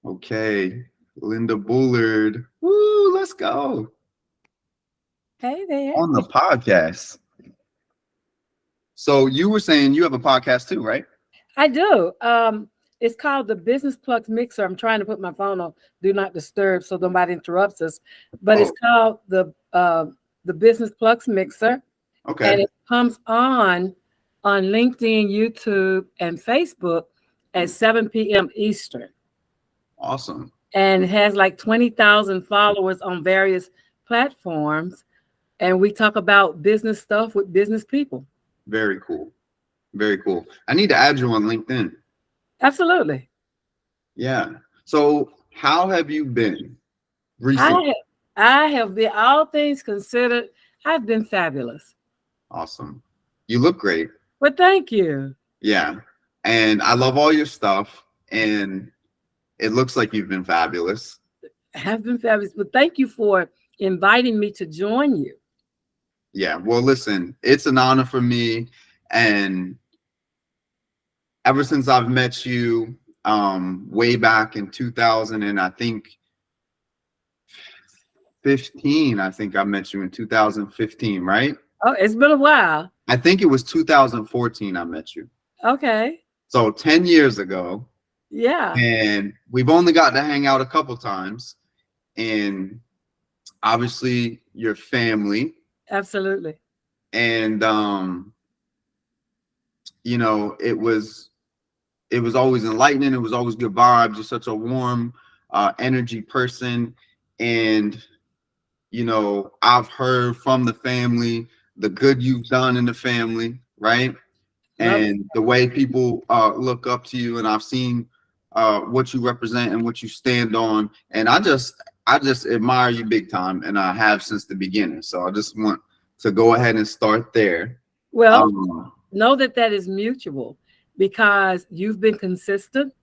Okay, Linda Bullard. Woo, let's go. Hey there. On the podcast. So you were saying you have a podcast too, right? I do. It's called the Business Plug Mixer. I'm trying to put my phone on Do Not Disturb so nobody interrupts us. But it's Oh, called the Business Plug Mixer, okay. and it comes on LinkedIn, YouTube, and Facebook at 7 p.m. Eastern, Awesome. and it has like 20,000 followers on various platforms. And we talk about business stuff with business people. Very cool. Very cool. I need to add you on LinkedIn. Absolutely. Yeah. So how have you been I recently? have, I have been, all things considered, I've been fabulous. Awesome. You look great. Well, thank you. Yeah. And I love all your stuff. And it looks like you've been fabulous. I've been fabulous. But thank you for inviting me to join you. Yeah. Well, listen, it's an honor for me. And ever since I've met you, way back in 2000, and I think 15, I think I met you in 2015, right? Oh, it's been a while. I think it was 2014 I met you. Okay. So 10 years ago. Yeah, And we've only got to hang out a couple times. And obviously your family. absolutely. And it was always enlightening. It was always good vibes. You're such a warm energy person. And I've heard from the family the good you've done in the family, right? Love it. And the way people look up to you, and I've seen what you represent and what you stand on, and I just admire you big time, and I have since the beginning. So I just want to go ahead and start there. Well, Um, know that that is mutual because you've been consistent.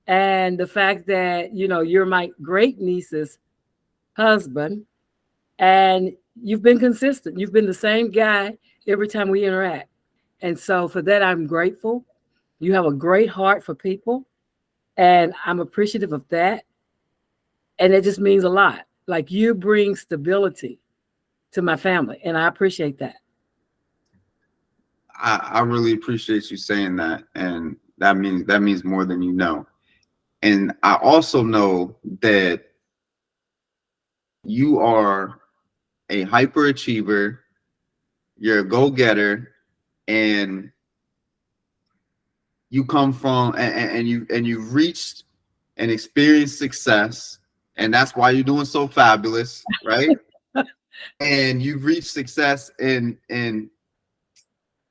And the fact that, you're my great niece's husband and you've been consistent. You've been the same guy every time we interact. And so for that, I'm grateful. You have a great heart for people, and I'm appreciative of that. And it just means a lot. Like you bring stability to my family, and I appreciate that. I really appreciate you saying that, and that means more than you know. And I also know that you are a hyperachiever, you're a go-getter, and you come from and you've reached and experienced success, and that's why you're doing so fabulous, right? And you've reached success in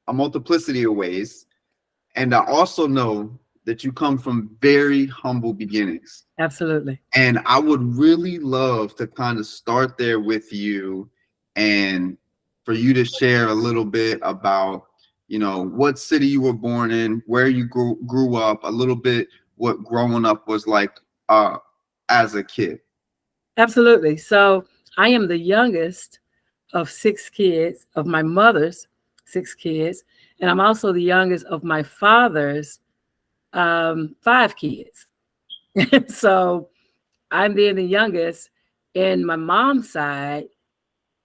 a multiplicity of ways. And I also know that you come from very humble beginnings. Absolutely. And I would really love to kind of start there with you and for you to share a little bit about, what city you were born in, where you grew up, a little bit what growing up was like as a kid. Absolutely. So I am the youngest of six kids, of my mother's six kids. And I'm also the youngest of my father's five kids. So I'm being the youngest. In my mom's side,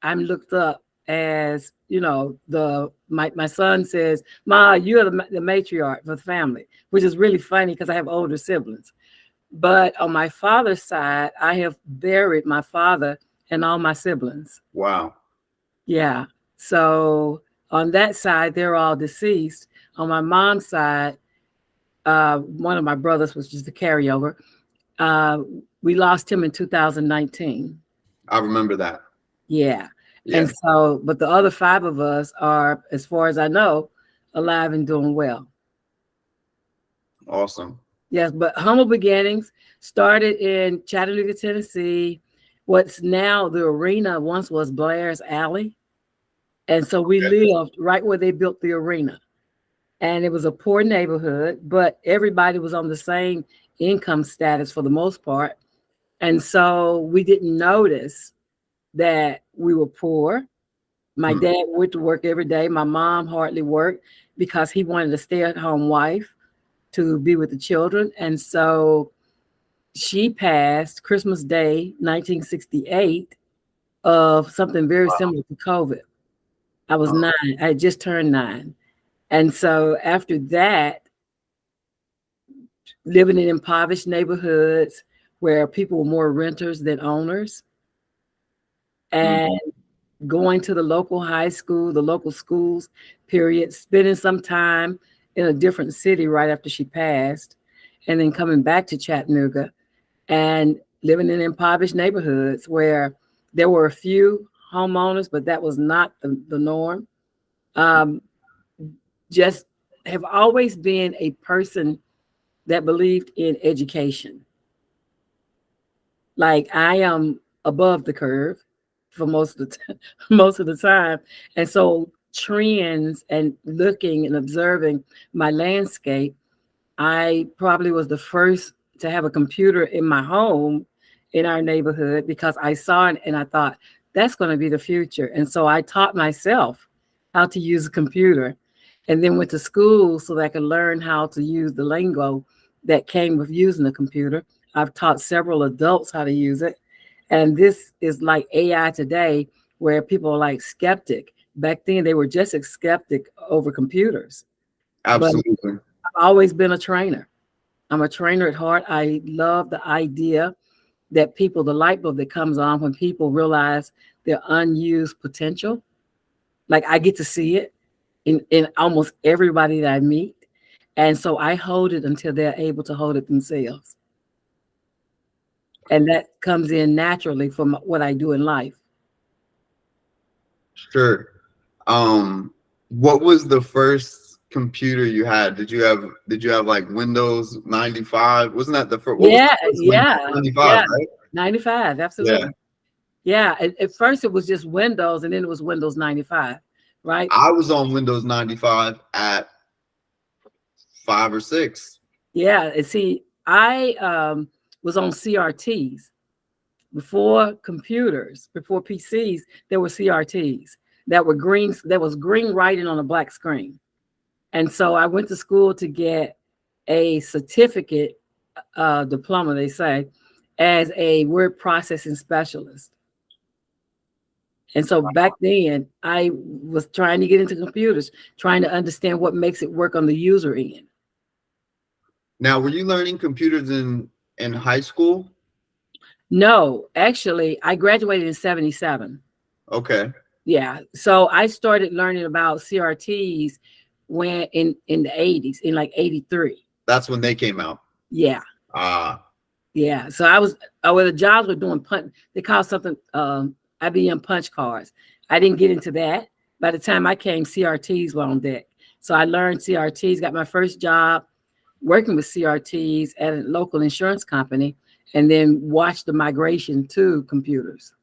I'm looked up as, my son says, Ma, you're the matriarch for the family, which is really funny because I have older siblings. But on my father's side, I have buried my father and all my siblings. Wow. Yeah. So on that side, they're all deceased. On my mom's side, one of my brothers was just a carryover. We lost him in 2019. I remember that. Yeah. Yeah. And so, but the other five of us are, as far as I know, alive and doing well. Awesome. Yes, but humble beginnings started in Chattanooga, Tennessee. What's now the arena once was Blair's Alley. And so we lived right where they built the arena. And it was a poor neighborhood, but everybody was on the same income status for the most part. And so we didn't notice that we were poor. My dad went to work every day. My mom hardly worked because he wanted a stay-at-home wife to be with the children. And so she passed Christmas Day, 1968, of something very similar to COVID. I was 9. I had just turned 9. And so after that, living in impoverished neighborhoods where people were more renters than owners, and going to the local high school, the local schools, period, spending some time in a different city right after she passed, and then coming back to Chattanooga and living in impoverished neighborhoods where there were a few homeowners, but that was not the norm. Just have always been a person that believed in education. Like I am above the curve for most of most of the time, and so trends and looking and observing my landscape, I probably was the first to have a computer in my home in our neighborhood because I saw it and I thought that's going to be the future. And so I taught myself how to use a computer and then went to school so that I could learn how to use the lingo that came with using a computer. I've taught several adults how to use it. And this is like AI today, where people are like skeptic. Back then, they were just a skeptic over computers. Absolutely. But I've always been a trainer. I'm a trainer at heart. I love the idea that people, the light bulb that comes on when people realize their unused potential. Like I get to see it in almost everybody that I meet. And so I hold it until they're able to hold it themselves. And that comes in naturally from what I do in life. Sure. What was the first computer you had? Did you have like Windows 95? Wasn't that the first? Yeah, yeah. 95, right? 95, absolutely. Yeah. At first it was just Windows, and then it was Windows 95, right? I was on Windows 95 at 5 or 6. Yeah, and see, I was on CRTs. Before computers, before PCs, there were CRTs that were green. There was green writing on a black screen. And so I went to school to get a certificate, diploma, they say, as a word processing specialist. And so back then, I was trying to get into computers, trying to understand what makes it work on the user end. Now, were you learning computers in high school? No, actually, I graduated in 77. Okay. Yeah. So I started learning about CRTs when in the 80s, in like 83. That's when they came out. Yeah. Yeah. So I was the jobs were doing punch. They call something IBM punch cards. I didn't get into that. By the time I came, CRTs were on deck. So I learned CRTs, got my first job working with CRTs at a local insurance company, and then watched the migration to computers.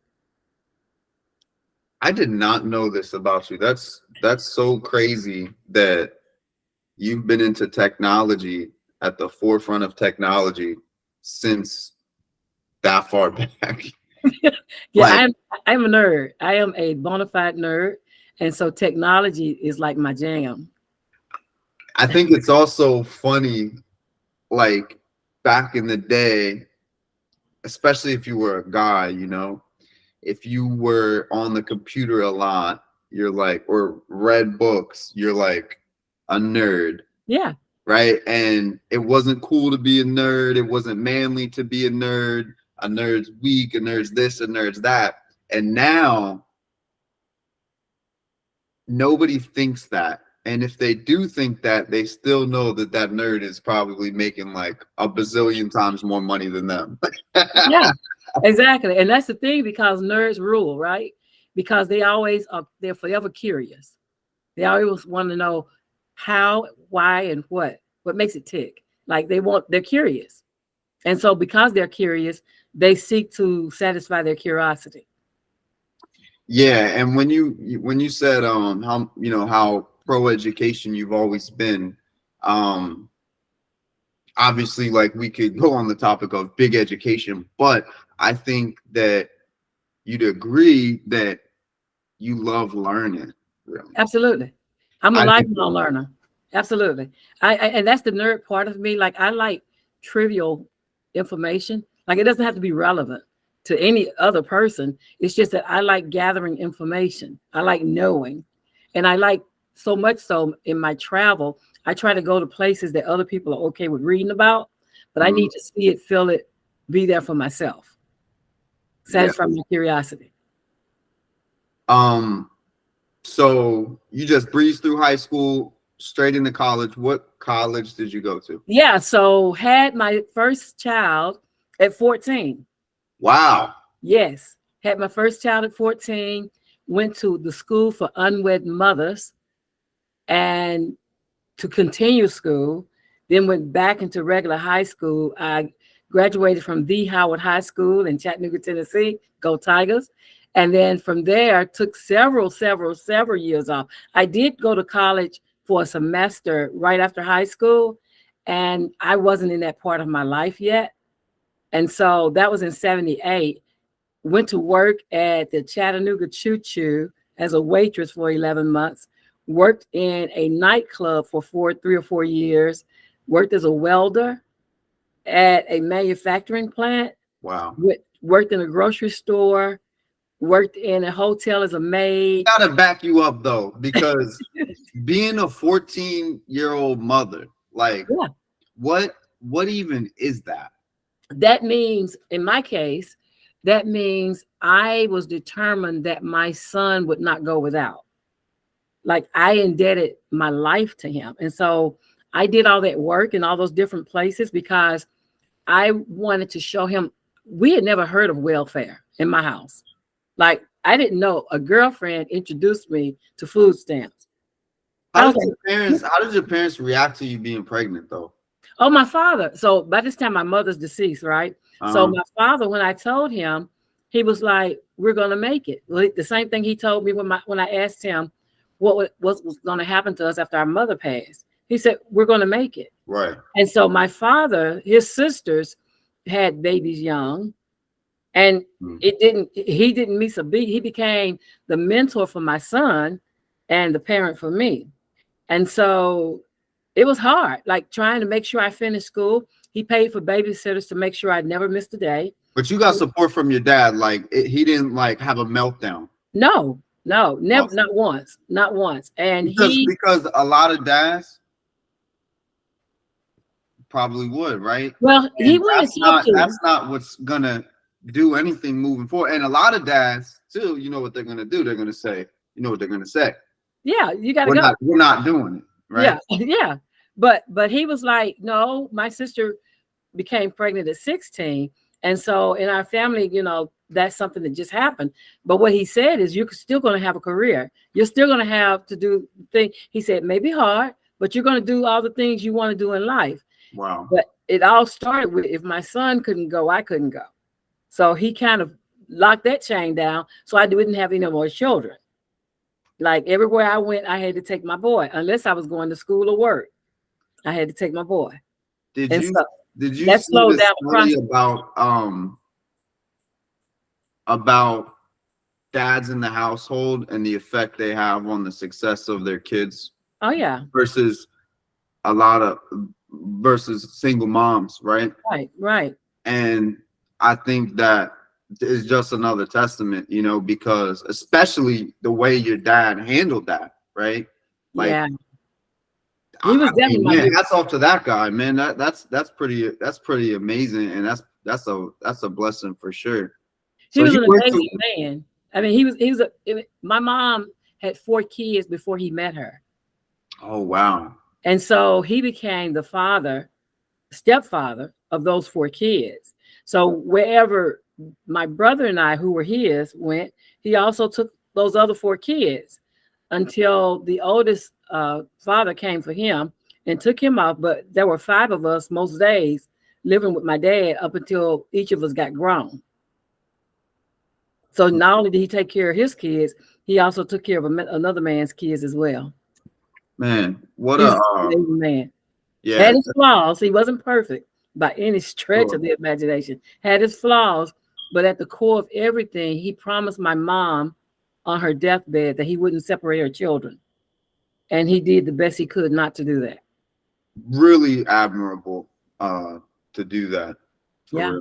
I did not know this about you. That's so crazy that you've been into technology, at the forefront of technology, since that far back. Yeah, I'm a nerd. I am a bona fide nerd. And so technology is like my jam. I think it's also funny, like back in the day, especially if you were a guy, if you were on the computer a lot, you're like, or read books, you're like a nerd. Yeah. Right. And it wasn't cool to be a nerd. It wasn't manly to be a nerd. A nerd's weak, a nerd's this, a nerd's that. And now nobody thinks that. And if they do think that, they still know that that nerd is probably making like a bazillion times more money than them. Yeah, exactly. And that's the thing, because nerds rule, right? Because they're forever curious. They always want to know how, why, and what makes it tick. Like they're curious. And so because they're curious, they seek to satisfy their curiosity. Yeah. And when you said how pro education you've always been, obviously, like, we could go on the topic of big education, but I think that you'd agree that you love learning. Really. Absolutely. I'm a lifelong learner. Absolutely. And that's the nerd part of me. Like I like trivial information. Like, it doesn't have to be relevant to any other person. It's just that I like gathering information. I like knowing. And I like, so much so in my travel, I try to go to places that other people are okay with reading about, but I need to see it, feel it, be there for myself. Satisfy my curiosity. So you just breezed through high school, straight into college. What college did you go to? Yeah, so had my first child at 14. Wow. Yes, had my first child at 14, went to the school for unwed mothers and to continue school, then went back into regular high school. I graduated from the Howard High School in Chattanooga, Tennessee, go Tigers. And then from there, took several years off. I did go to college for a semester right after high school, and I wasn't in that part of my life yet. And so that was in 78. Went to work at the Chattanooga Choo Choo as a waitress for 11 months. Worked in a nightclub for 3 or 4 years. Worked as a welder at a manufacturing plant. Wow. Worked in a grocery store. Worked in a hotel as a maid. I gotta back you up though, because being a 14-year-old mother, like, what even is that? That means, in my case, that means I was determined that my son would not go without. Like, I indebted my life to him. And so I did all that work in all those different places because I wanted to show him. We had never heard of welfare in my house. Like, I didn't know. A girlfriend introduced me to food stamps. How did your parents react to you being pregnant though? Oh, my father. So by this time, my mother's deceased, right? So my father, when I told him, he was like, "We're gonna make it." Well, the same thing he told me when I asked him what was going to happen to us after our mother passed. He said, "We're going to make it." Right. And so my father, his sisters had babies young, and he didn't miss a beat. He became the mentor for my son and the parent for me. And so it was hard, like trying to make sure I finished school. He paid for babysitters to make sure I never missed a day. But you got support from your dad. Like, he didn't like have a meltdown. No, never, not once. And because a lot of dads probably would, right? Well, and he wouldn't talk to that's not what's gonna do anything moving forward. And a lot of dads too, you know what they're gonna do? They're gonna say, you know what they're gonna say? Yeah, you gotta go. We're not doing it, right? Yeah. But he was like, no, my sister became pregnant at 16. And so in our family, that's something that just happened. But what he said is, you're still going to have a career. You're still going to have to do things. He said, it may be hard, but you're going to do all the things you want to do in life. Wow. But it all started with, if my son couldn't go, I couldn't go. So he kind of locked that chain down. So I didn't have any more children. Like, everywhere I went, I had to take my boy, unless I was going to school or work. I had to take my boy. Did you that see slowed this down the story process. about dads in the household and the effect they have on the success of their kids? Oh yeah. Versus single moms, right? Right. And I think that is just another testament, because especially the way your dad handled that, right? Like, yeah. He was definitely hats off to that guy, man. That's pretty amazing, and that's a blessing for sure. He was an amazing man. I mean, my mom had 4 kids before he met her. Oh wow. And so he became the stepfather of those 4 kids. So wherever my brother and I, who were his, went, he also took those other 4 kids until the oldest father came for him and took him off. But there were 5 of us most days living with my dad up until each of us got grown. So not only did he take care of his kids, he also took care of another man's kids as well. Man, what a man. Yeah. Had his flaws. He wasn't perfect by any stretch of the imagination. Had his flaws, but at the core of everything, he promised my mom on her deathbed that he wouldn't separate her children. And he did the best he could not to do that. Really admirable to do that. For Yeah.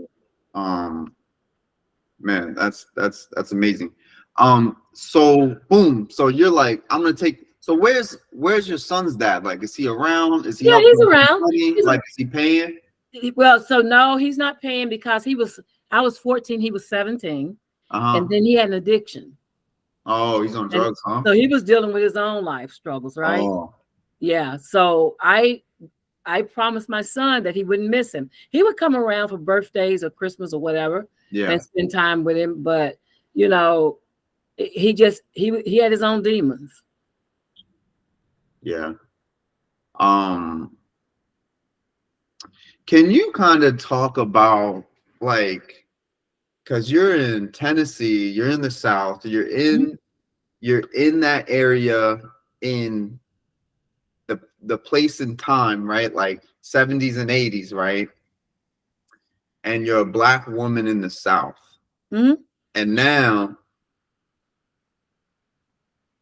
real. Man, that's amazing. So boom. So you're like, I'm gonna take. So where's your son's dad? Like, is he around? Is he Yeah, helping he's with the around. money? Like, is he paying? Well, so no, he's not paying because I was 14, he was 17, and then he had an addiction. Oh, he's on And drugs, huh? so he was dealing with his own life struggles, right? Oh, Yeah. So I promised my son that he wouldn't miss him. He would come around for birthdays or Christmas or whatever yeah, and spend time with him. But you know, he had his own demons. yeah. Um, can you kind of talk about like, because you're in Tennessee, you're in the South, you're in that area in the place and time, right? Like 70s and 80s, right? And you're a Black woman in the South. Mm-hmm. And now,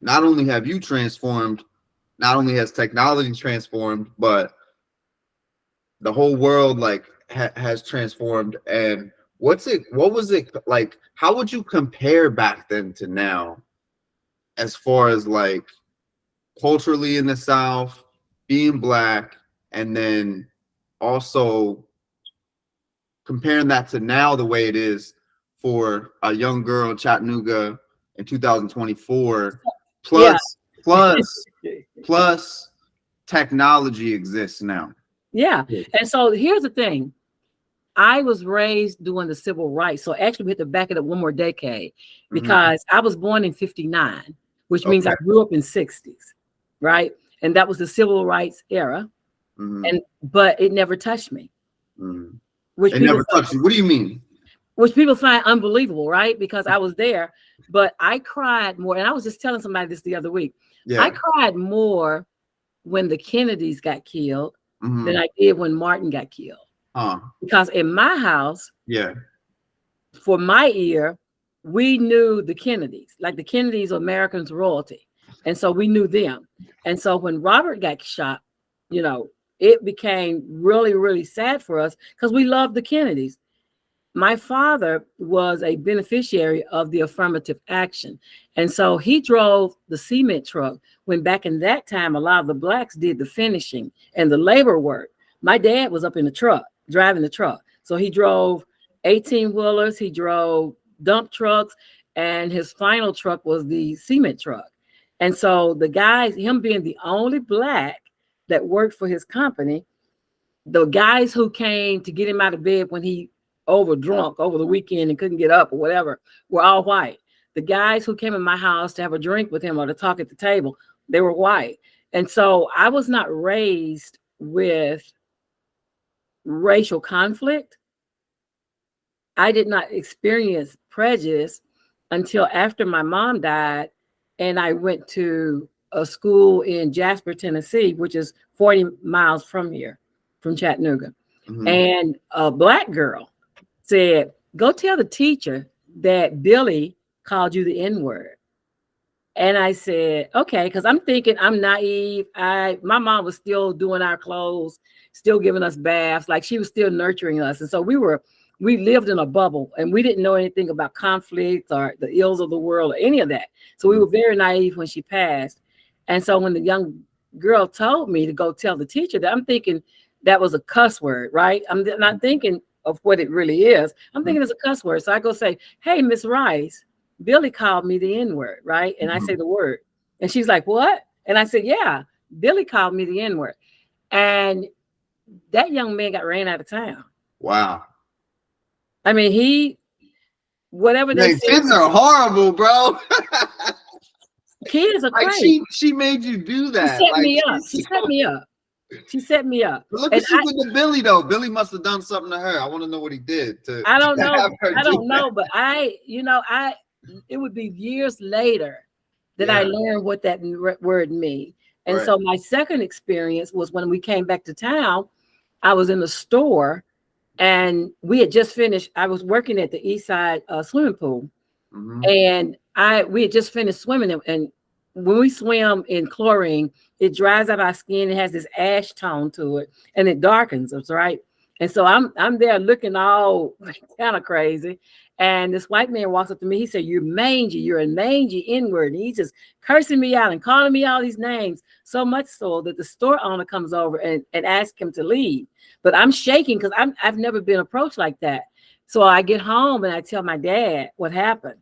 not only have you transformed, not only has technology transformed, but the whole world like has transformed. And what was it like? How would you compare back then to now, as far as like culturally in the South, being Black, and then also comparing that to now the way it is for a young girl in Chattanooga in 2024, Yeah. plus technology exists now. Yeah. And so here's the thing. I was raised during the civil rights. So actually we have to back it up one more decade because I was born in 59, which means I grew up in 60s, right? And that was the civil rights era. But it never touched me. Which It people never touched you. What do you mean? Which people find unbelievable, right? Because I was there, but I cried more. And I was just telling somebody this the other week. Yeah. I cried more when the Kennedys got killed than I did when Martin got killed. Because in my house, for my ear, we knew the Kennedys, like the Kennedys, Americans royalty. And so we knew them. And so when Robert got shot, you know, it became really, really sad for us because we loved the Kennedys. My father was a beneficiary of the affirmative action. And so he drove the cement truck when back in that time, a lot of the Blacks did the finishing and the labor work. My dad was up in the truck, driving the truck. So he drove 18-wheelers, he drove dump trucks, and his final truck was the cement truck. And so the guys, him being the only Black that worked for his company, the guys who came to get him out of bed when he overdrunk over the weekend and couldn't get up or whatever were all white. The guys who came in my house to have a drink with him or to talk at the table, they were white. And so I was not raised with racial conflict. I did not experience prejudice until after my mom died and I went to a school in Jasper, Tennessee, which is 40 miles from here, from Chattanooga. And a Black girl said, go tell the teacher that Billy called you the N-word. And I said, okay, because I'm thinking I'm naive. My mom was still doing our clothes, still giving us baths, like she was still nurturing us. And so we lived in a bubble and we didn't know anything about conflict or the ills of the world or any of that. So we were very naive when she passed. And so when the young girl told me to go tell the teacher that, I'm thinking that was a cuss word, right? I'm not thinking of what it really is. I'm thinking it's a cuss word. So I go say, hey, Miss Rice, Billy called me the N-word, right? And I say the word. And she's like, what? And I said, yeah, Billy called me the N-word. And that young man got ran out of town. Wow. I mean, whatever they said. Kids are horrible, bro. Kids are like crazy. She made you do that. She set me up. She set me up. She set me up. But look at you with the Billy though. Billy must have done something to her. I want to know what he did. I don't know. I don't know, but it would be years later that I learned what that word means. And so my second experience was when we came back to town. I was in the store and we had just finished. I was working at the East Side swimming pool, and we had just finished swimming. And when we swim in chlorine, it dries out our skin. It has this ash tone to it, and it darkens us, right? And so I'm there looking all kind of crazy. And this white man walks up to me. He said, "You're mangy. You're a mangy N-word." And he's just cursing me out and calling me all these names, so much so that the store owner comes over and asks him to leave. But I'm shaking because I've never been approached like that. So I get home and I tell my dad what happened.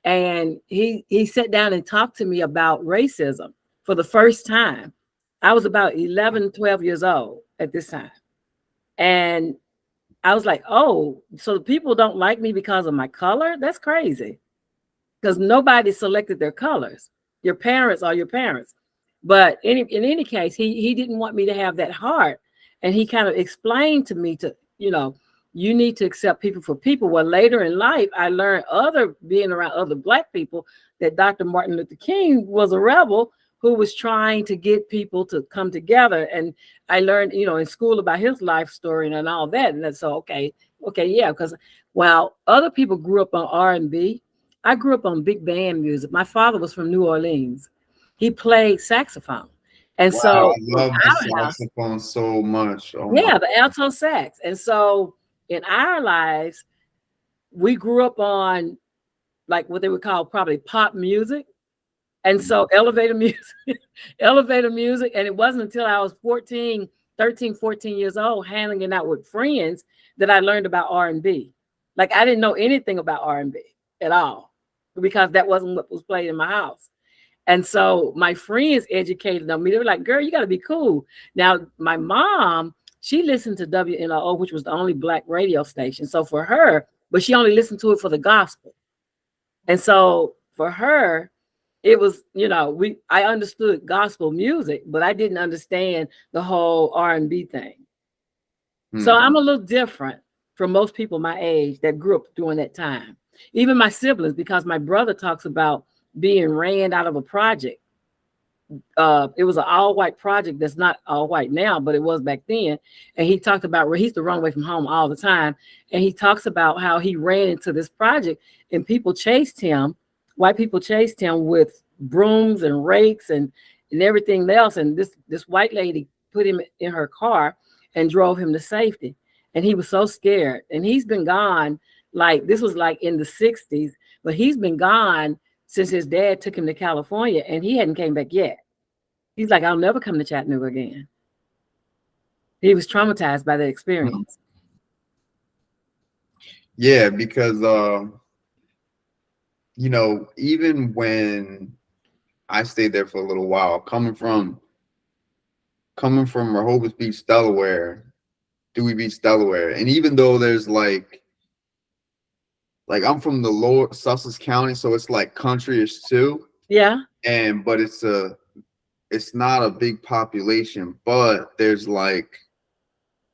And he sat down and talked to me about racism for the first time. I was about 11, 12 years old at this time. And I was like, oh, so people don't like me because of my color? That's crazy. Because nobody selected their colors. Your parents are your parents. But in any case, he didn't want me to have that heart. And he kind of explained to me you need to accept people for people. Well, later in life, I learned being around other Black people that Dr. Martin Luther King was a rebel who was trying to get people to come together. And I learned, in school about his life story and all that. And that's so, okay, yeah. Because while other people grew up on R&B, I grew up on big band music. My father was from New Orleans. He played saxophone. And wow, so I love the saxophone so much. Oh yeah, the alto sax. And so in our lives, we grew up on like what they would call probably pop music. And so elevator music. And it wasn't until I was 13, 14 years old, hanging out with friends that I learned about R&B. Like I didn't know anything about R&B at all because that wasn't what was played in my house. And so my friends educated on me. They were like, girl, you got to be cool. Now, my mom, she listened to WNRO, which was the only Black radio station. So for her, but she only listened to it for the gospel. And so for her, it was, I understood gospel music, but I didn't understand the whole R&B thing. So I'm a little different from most people my age that grew up during that time. Even my siblings, because my brother talks about being ran out of a project. It was an all-white project that's not all white now, but it was back then. And he talked about where he used to run away from home all the time. And he talks about how he ran into this project and people chased him. White people chased him with brooms and rakes and everything else. And this white lady put him in her car and drove him to safety. And he was so scared. And he's been gone, like this was like in the 60s, but he's been gone since his dad took him to California and he hadn't came back yet. He's like, I'll never come to Chattanooga again. He was traumatized by that experience. Yeah, because even when I stayed there for a little while, coming from Rehoboth Beach, Delaware, Dewey Beach, Delaware, and even though there's like I'm from the lower Sussex County, so it's like countryish too. Yeah. But it's not a big population, but there's like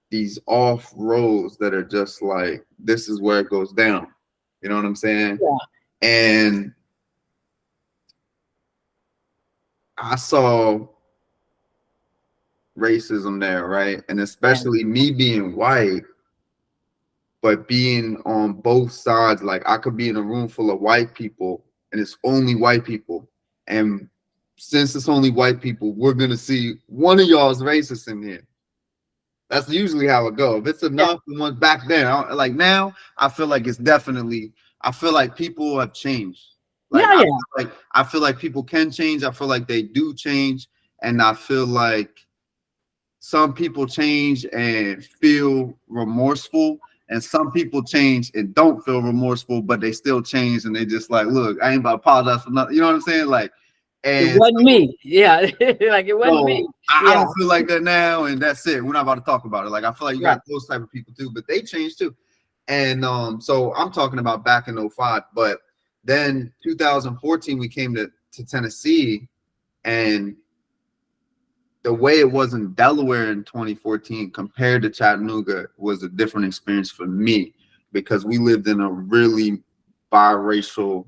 these off roads that are just like, this is where it goes down. You know what I'm saying? Yeah. And I saw racism there, right? And especially me being white, but being on both sides, like I could be in a room full of white people and it's only white people. And since it's only white people, we're going to see one of y'all's racist in here. That's usually how it goes. If it's enough, one back then, like now, I feel like it's definitely, I feel like people have changed. Like, I feel like people can change. I feel like they do change. And I feel like some people change and feel remorseful. And some people change and don't feel remorseful, but they still change. And they just like, look, I ain't about to apologize for nothing. You know what I'm saying? Like, and it wasn't me. Yeah. Like it wasn't me. I don't feel like that now. And that's it. We're not about to talk about it. Like, I feel like you got those type of people too, but they change too. And so I'm talking about back in 05, but then 2014, we came to Tennessee, and the way it was in Delaware in 2014 compared to Chattanooga was a different experience for me, because we lived in a really bisexual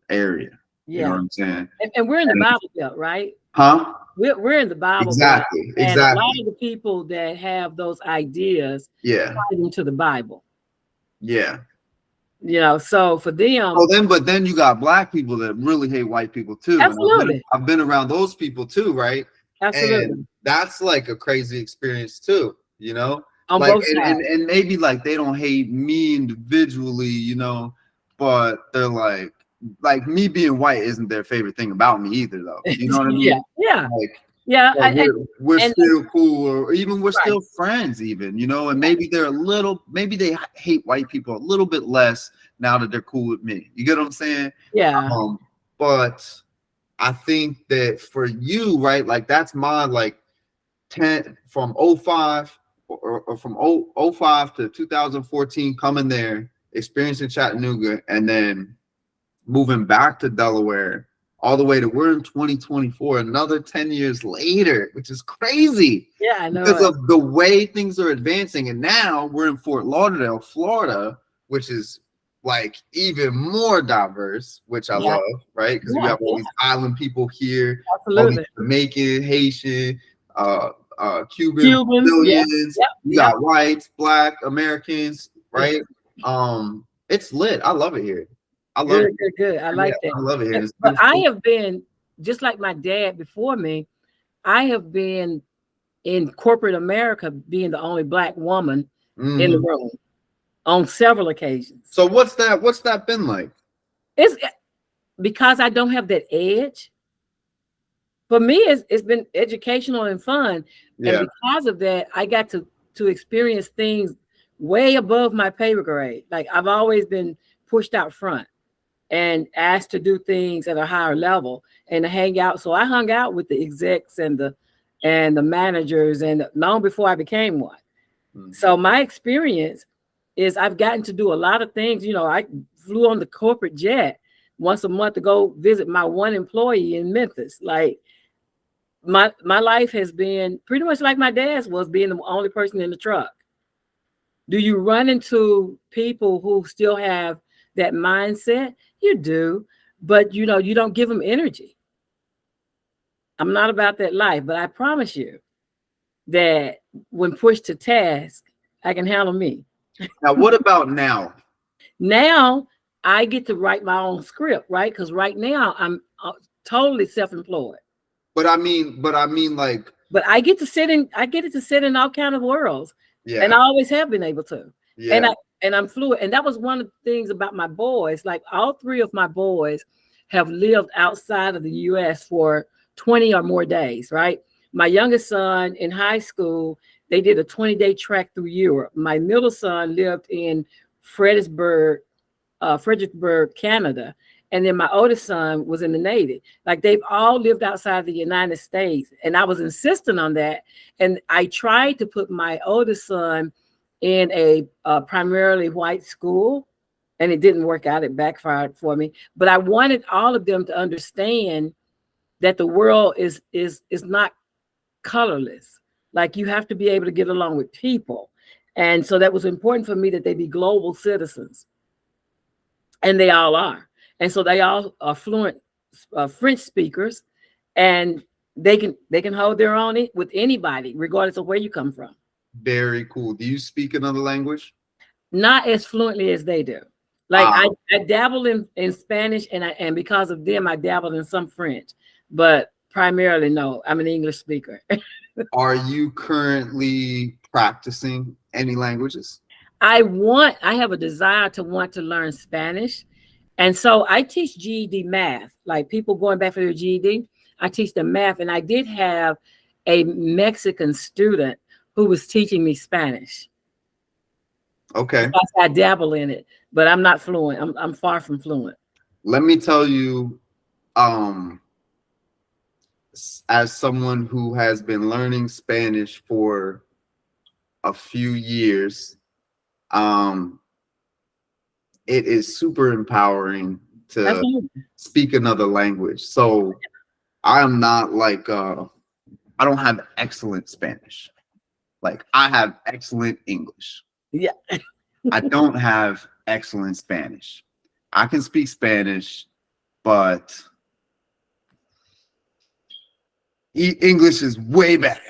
area. Yeah. You know what I'm saying? And we're in the Bible Belt, right? Huh? We're in the Bible exactly Belt. And a lot of the people that have those ideas tie them to the Bible. Yeah. You know, so for them. But then you got black people that really hate white people too. Absolutely. I've been around those people too, right? Absolutely. And that's like a crazy experience too, you know? On like, both sides. and maybe like they don't hate me individually, you know, but they're like me being white isn't their favorite thing about me either, though. You know what I Yeah, mean? yeah, Like, yeah. but we're And still cool, or even we're right. still friends, even, you know, and maybe maybe they hate white people a little bit less now that they're cool with me. You get what I'm saying? Yeah. But I think that for you, right, like that's my like 10 from '05 or from '05 to 2014, coming there, experiencing Chattanooga, and then moving back to Delaware all the way to we're in 2024, another 10 years later, which is crazy Yeah, I know because it. of the way things are advancing. And now we're in Fort Lauderdale, Florida, which is like even more diverse, which I Yeah, love, right? Because you yeah, have all yeah, these island people here, all these absolutely. Jamaican, Haitian, Cuban, Cubans, yeah, Brazilians. yep, You yep. got whites, black Americans, Yeah. right? It's lit. I love it here. I love Good, it. good, good. I Yeah, like that. I love it here. It's But I beautiful. have been, just like my dad before me, I have been in corporate America being the only Black woman in the Mhm. room on several occasions. So what's that been like? It's because I don't have that edge. For me, it's been educational and fun. And Yeah. because of that, I got to experience things way above my pay grade. Like I've always been pushed out front and asked to do things at a higher level and to hang out. So I hung out with the execs and the managers and long before I became one. Mhm. So my experience is I've gotten to do a lot of things. You know, I flew on the corporate jet once a month to go visit my one employee in Memphis. Like my life has been pretty much like my dad's was, being the only person in the truck. Do you run into people who still have that mindset? You do, but you know, you don't give them energy. I'm not about that life, but I promise you that when pushed to task, I can handle me. Now, what about now? Now I get to write my own script, right? Because right now I'm totally self-employed. But I mean, like, But I get it to sit in all kind of worlds. And yeah, I always have been able to. And yeah. I'm fluid. And that was one of the things about my boys. Like all three of my boys have lived outside of the US for 20 or more days, right? My youngest son in high school, they did a 20-day trek through Europe. My middle son lived in Fredericksburg, Canada. And then my oldest son was in the Navy. Like they've all lived outside the United States. And I was insisting on that. And I tried to put my oldest son in a primarily white school, and it didn't work out. It backfired for me. But I wanted all of them to understand that the world is not colorless. Like you have to be able to get along with people. And so that was important for me that they be global citizens. And they all are. And so they all are fluent French speakers, and they can hold their own with anybody, regardless of where you come from. Very cool. Do you speak another language? Not as fluently as they do. Like Uh, I dabble in Spanish, and because of them, I dabbled in some French, but primarily no. I'm an English speaker. are you currently practicing any languages? I have a desire to want to learn Spanish. And so I teach GED math, like people going back for their GED. I teach them math. And I did have a Mexican student who was teaching me Spanish. Okay. I dabble in it, but I'm not fluent. I'm far from fluent. Let me tell you, um, as someone who has been learning Spanish for a few years, um, it is super empowering to Absolutely. speak another language. So I'm not like I don't have excellent Spanish. Like I have excellent English. Yeah. I don't have excellent Spanish. I can speak Spanish, but English is way better.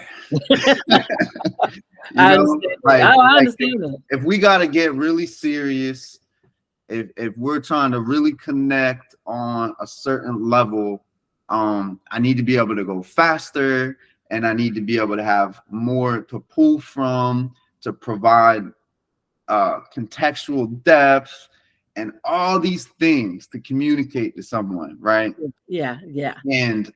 I understand that. I understand that. if we got to get really serious, if we're trying to really connect on a certain level, I need to be able to go faster, and I need to be able to have more to pull from to provide contextual depth and all these things to communicate to someone, right? Yeah, yeah. And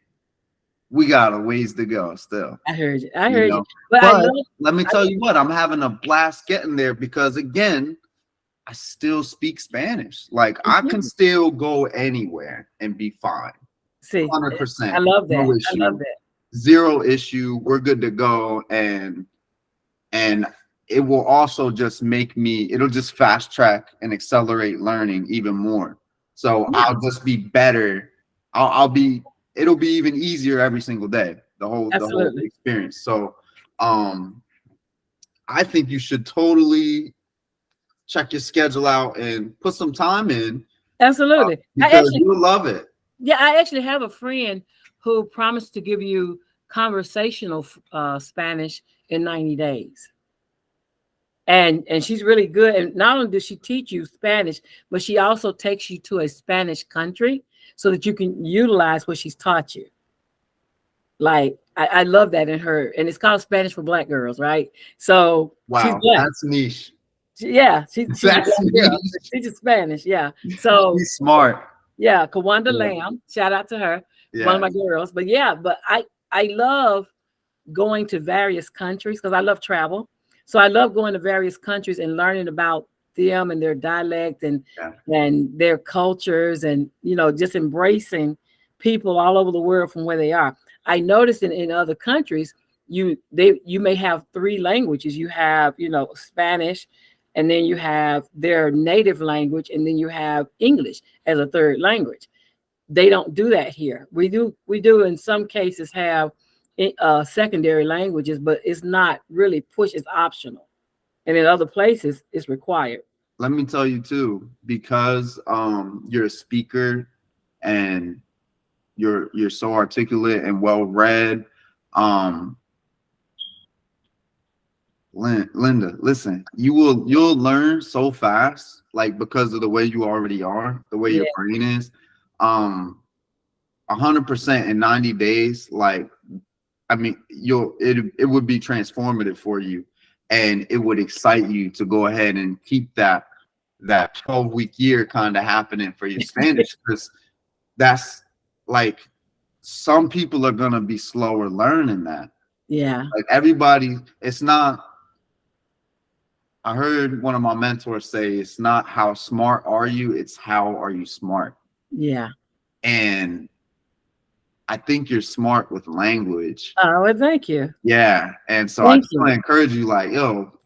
we got a ways to go still. I heard you. I heard you. But I love. let me tell you what, I'm having a blast getting there because again, I still speak Spanish. Like I can still go anywhere and be fine. See, 100%. I love that. No issue. I love that. Zero issue. We're good to go. And it will also just it'll just fast track and accelerate learning even more. So I'll just be better. It'll be even easier every single day, the whole experience. So I think you should totally check your schedule out and put some time in. Absolutely. Because you'll love it. Yeah, I actually have a friend who promised to give you conversational Spanish in 90 days. And she's really good. And not only does she teach you Spanish, but she also takes you to a Spanish country so that you can utilize what she's taught you. Like, I love that in her. And it's called Spanish for Black girls, right? So wow, that's niche. She's teaches Spanish. Yeah. So she's smart. Yeah, Kawanda Lamb. Shout out to her. Yeah. One of my girls. But yeah, but I love going to various countries because I love travel. So I love going to various countries and learning about them and their dialect and their cultures and, you know, just embracing people all over the world from where they are. I noticed in other countries, you may have 3 languages. You have, you know, Spanish, and then you have their native language, and then you have English as a 3rd language. They don't do that here. We do in some cases have secondary languages, but it's not really pushed. It's optional, and in other places it's required. Let me tell you too, because you're a speaker and you're so articulate and well read. Linda, listen, you'll learn so fast, like because of the way you already are, the way your brain is. 100% in 90 days, like, I mean, it would be transformative for you, and it would excite you to go ahead and keep that 12-week year kind of happening for your Spanish, because that's like some people are gonna be slower learning that. Yeah, like everybody, it's not. I heard one of my mentors say, it's not how smart are you, it's how are you smart. Yeah. And I think you're smart with language. Oh, well, thank you. Yeah. And so I just want to encourage you, like, yo,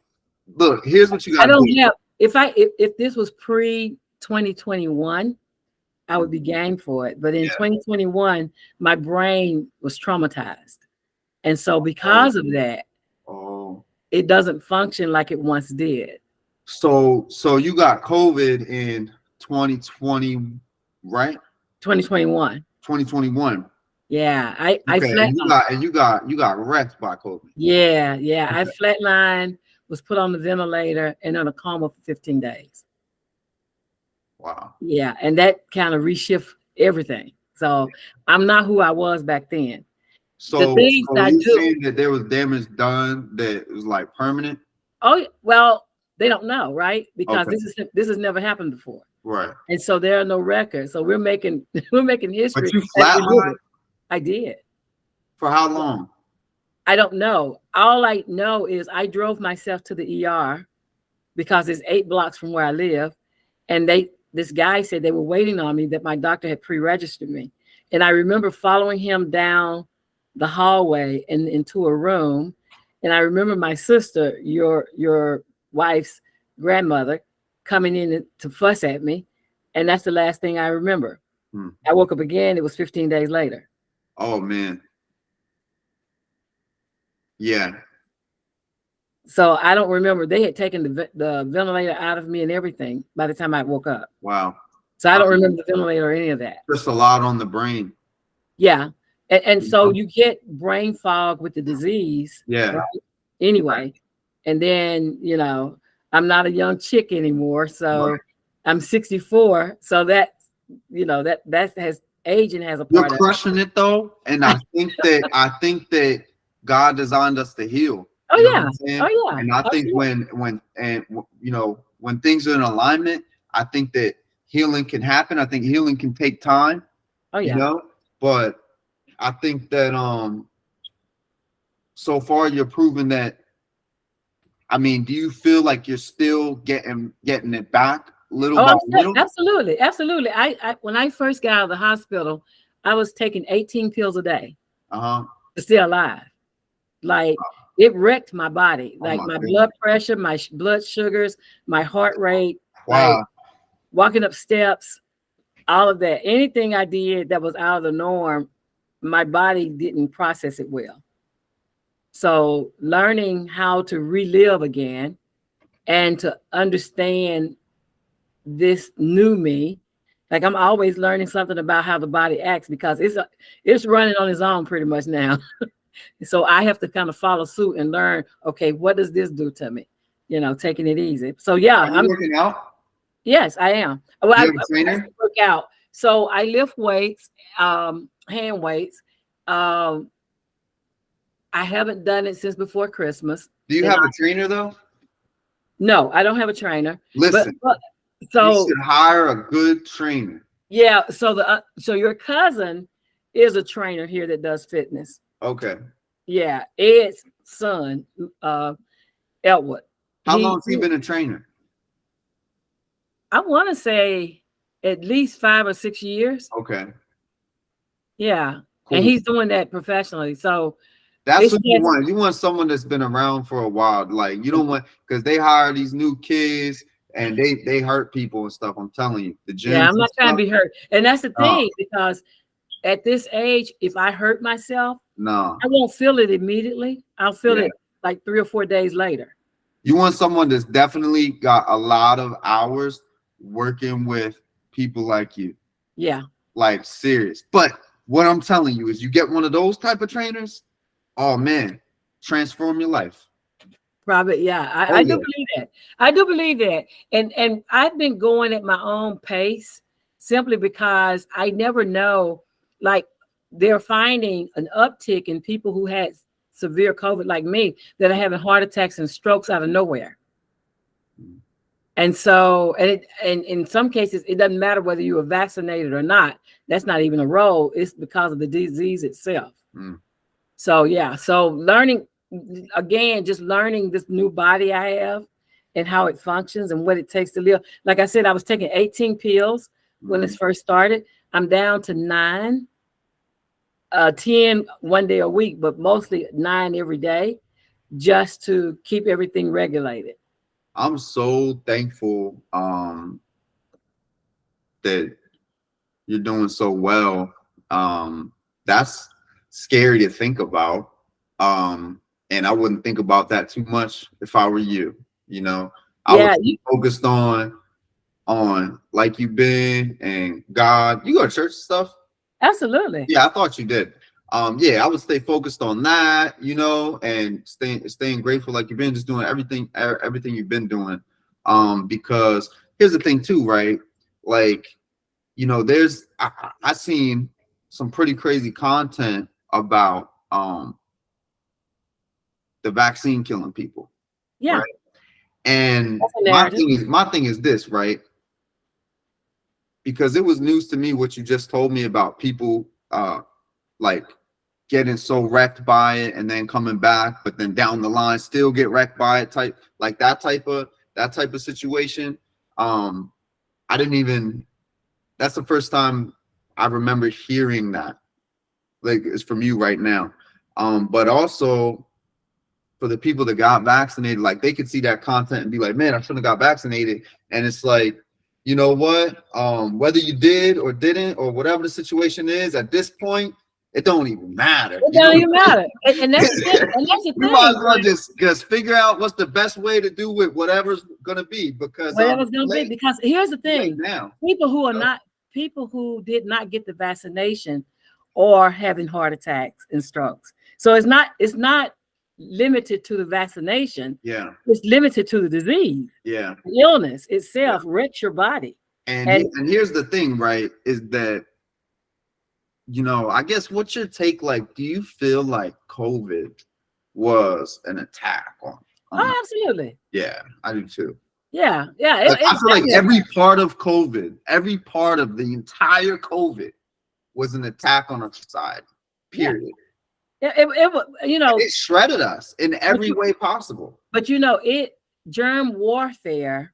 look, here's what you got to do. If this was pre-2021, I would be game for it. But in 2021, my brain was traumatized. And so because of that, it doesn't function like it once did. So you got COVID in 2020, right? 2021. 2021. Yeah, I flatlined. You got wrecked by COVID. Yeah. I flatlined, was put on the ventilator, and in a coma for 15 days. Wow. Yeah, and that kind of reshift everything. So I'm not who I was back then. So you saying that there was damage done that was like permanent? Oh well, they don't know, right? Because this has never happened before. Right. And so there are no records. So we're making history. But you flatlined? I did. For how long? I don't know. All I know is I drove myself to the ER because it's 8 blocks from where I live. And this guy said they were waiting on me, that my doctor had pre-registered me. And I remember following him down the hallway and into a room. And I remember my sister, your wife's grandmother, coming in to fuss at me. And that's the last thing I remember. I woke up again. It was 15 days later. Oh, man. Yeah. So I don't remember. They had taken the ventilator out of me and everything by the time I woke up. Wow. So I don't remember the ventilator or any of that. Just a lot on the brain. Yeah. And so you get brain fog with the disease. Yeah. Right? Anyway. And then, you know, I'm not a young chick anymore. So I'm 64. So that, you know, that has aging has a part. You're crushing it though. And I think that God designed us to heal. Oh You know what yeah. I'm saying? Oh yeah. And I Oh think yeah. when things are in alignment, I think that healing can happen. I think healing can take time, Oh you yeah. know, but I think that so far you're proving that. I mean, do you feel like you're still getting it back little Oh, by I'm still, little? absolutely, absolutely. I when I first got out of the hospital, I was taking 18 pills a day Uh-huh. to stay alive. Like it wrecked my body, Oh like my my goodness. blood pressure, my blood sugars, my heart rate, like Wow. walking up steps, all of that. Anything I did that was out of the norm, my body didn't process it well. So learning how to relive again and to understand this new me, like I'm always learning something about how the body acts because it's running on its own pretty much now. So I have to kind of follow suit and learn, okay, what does this do to me? Taking it easy. So yeah, Are you working out? yes, I am. Well, Do I you have a trainer? work out. So I lift weights, hand weights. Um, I haven't done it since before Christmas. Do you And have a trainer though? no, I don't have a trainer. But, Listen, but you so should hire a good trainer. yeah, so your cousin is a trainer here that does fitness. Okay. Yeah, Ed's son, Elwood. How long has he been a trainer? I want to say at least 5 or 6 years. Okay. Yeah. Cool. And he's doing that professionally. So That's what you want. You want someone that's been around for a while. Like you don't want because they hire these new kids and they hurt people and stuff. I'm telling you, the gyms. Yeah, I'm and not trying to stuff. be hurt. And that's the thing, because at this age, if I hurt myself, No. I won't feel it immediately. I'll feel Yeah. it like 3 or 4 days later. You want someone that's definitely got a lot of hours working with people like you. Yeah. Like serious. But what I'm telling you is you get one of those type of trainers, oh man, transform your life. Probably, yeah. I do believe that. I do believe that. And I've been going at my own pace simply because I never know, like they're finding an uptick in people who had severe COVID like me that are having heart attacks and strokes out of nowhere. And so, and in some cases, it doesn't matter whether you were vaccinated or not. That's not even a role. It's because of the disease itself. So yeah, so learning again, just learning this new body I have and how it functions and what it takes to live. Like I said, I was taking 18 pills when this first started. I'm down to 9, 10 one day a week, but mostly 9 every day, just to keep everything regulated. I'm so thankful that you're doing so well. That's scary to think about. And I wouldn't think about that too much if I were you. I was focused on like you've been and God. You go to church and stuff? Absolutely. Yeah, I thought you did. Yeah, I would stay focused on that, and staying grateful like you've been, just doing everything you've been doing. Because here's the thing too, right? Like, there's I seen some pretty crazy content about the vaccine killing people. Yeah. Right? And my thing is this, right? Because it was news to me what you just told me about people like getting so wrecked by it and then coming back, but then down the line still get wrecked by it, that type of situation. That's the first time I remember hearing that. Like it's from you right now. But also for the people that got vaccinated, like they could see that content and be like, man, I shouldn't have got vaccinated. And it's like, you know what? Whether you did or didn't, or whatever the situation is at this point, it don't even matter. It don't even matter. And that's the thing. And that's the thing. You might as well just figure out what's the best way to do with whatever's gonna be, because whatever's gonna be. Because here's the thing: now, people who did not get the vaccination are having heart attacks and strokes. So it's not limited to the vaccination. Yeah, it's limited to the disease. Yeah, the illness itself wrecks your body. And here's the thing, right? Is that I guess what's your take? Like, do you feel like COVID was an attack on Oh, absolutely. yeah, I do too. Yeah. Yeah. Like, I feel like every part of COVID, every part of the entire COVID was an attack on our society, period. Yeah. It was, It shredded us in every way possible. But germ warfare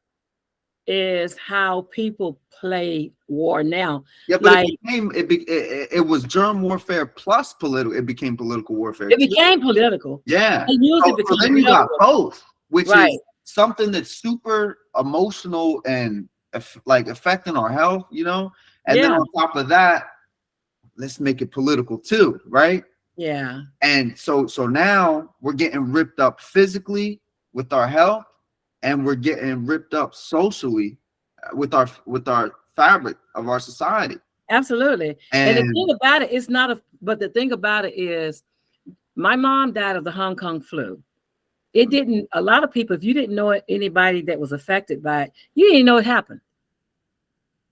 is how people play war now. Yeah, but like it was germ warfare plus political. It became political warfare. it became political. Yeah. They used it So because then you got both, which right. is something that's super emotional and like affecting our health, And then on top of that, let's make it political too, right? Yeah. And so now we're getting ripped up physically with our health, and we're getting ripped up socially with our fabric of our society. Absolutely. And the thing about it is but the thing about it is my mom died of the Hong Kong flu. It didn't, a lot of people, if you didn't know anybody that was affected by it, you didn't know it happened.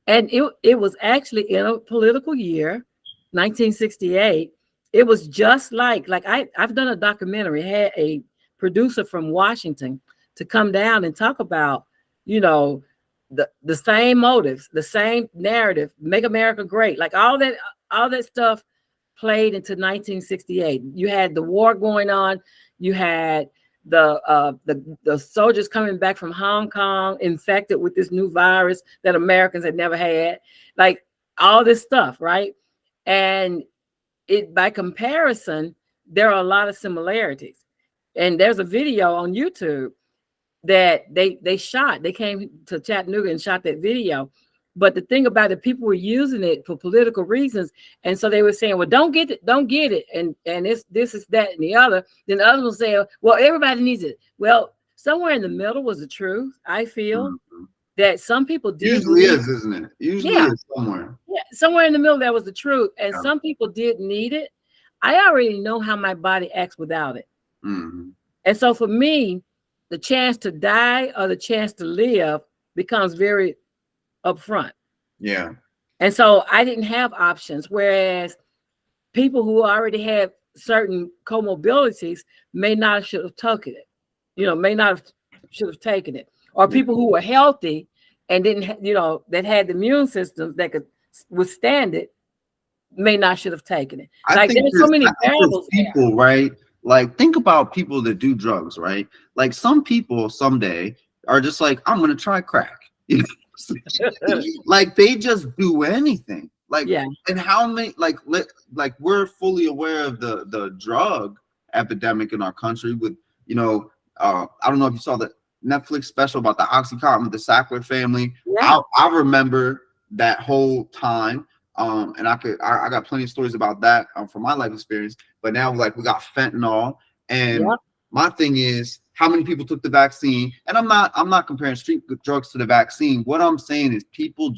And it was actually in a political year, 1968. It was just like I've done a documentary, had a producer from Washington to come down and talk about, the same motives, the same narrative, make America great, like all that stuff played into 1968. You had the war going on, you had the soldiers coming back from Hong Kong infected with this new virus that Americans had never had, like all this stuff, right? And by comparison, there are a lot of similarities. And there's a video on YouTube that they came to Chattanooga and shot that video. But the thing about it, people were using it for political reasons. And so they were saying, well, don't get it. And this is that and the other. Then the others will say, well, everybody needs it. Well, somewhere in the middle was the truth, I feel. That some people did. Usually is, isn't it? Usually is somewhere. Yeah, somewhere in the middle, that was the truth. And some people did need it. I already know how my body acts without it. Mm-hmm. And so for me, the chance to die or the chance to live becomes very upfront. Yeah. And so I didn't have options. Whereas people who already had certain comorbidities may not should have taken it, should have taken it. Or people who were healthy and didn't, that had the immune systems that could withstand it, may not should have taken it. I think there's so many variables. People, there. Right? Like, think about people that do drugs, right? Like, some people someday are just like, I'm gonna try crack. Like, they just do anything. Like, and how many? Like we're fully aware of the drug epidemic in our country. With I don't know if you saw the Netflix special about the Oxycontin with the Sackler family. Yeah. I remember that whole time. And I got plenty of stories about that from my life experience. But now, like, we got fentanyl, and my thing is, how many people took the vaccine? And I'm not comparing street drugs to the vaccine. What I'm saying is, people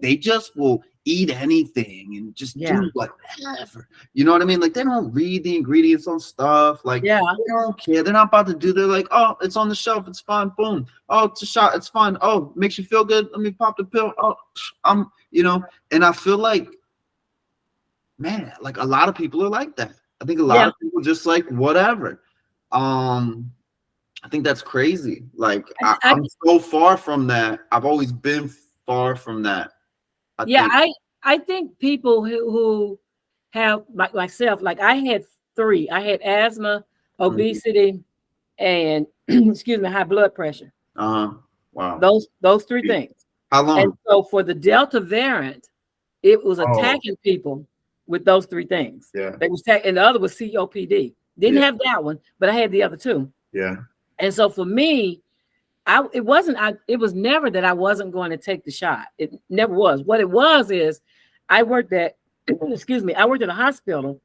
they just will eat anything and just do whatever. You know what I mean? Like, they don't read the ingredients on stuff. Like, they don't care. They're not about to do. They're like, oh, it's on the shelf. It's fine. Boom. Oh, it's a shot. It's fine. Oh, makes you feel good. Let me pop the pill. Oh, and I feel like, man, like, a lot of people are like that. I think a lot of people just like whatever. I think that's crazy. Like, I'm so far from that. I've always been far from that. I think people who have, like myself, like I had 3. I had asthma, obesity, and high blood pressure. Wow. Those 3 things. How long? And so for the Delta variant, it was attacking people with those 3 things. Yeah. They was and the other was COPD. Didn't have that one, but I had the other 2. Yeah. And so for me, it was never that I wasn't going to take the shot. It never was. What it was is, I worked at a hospital,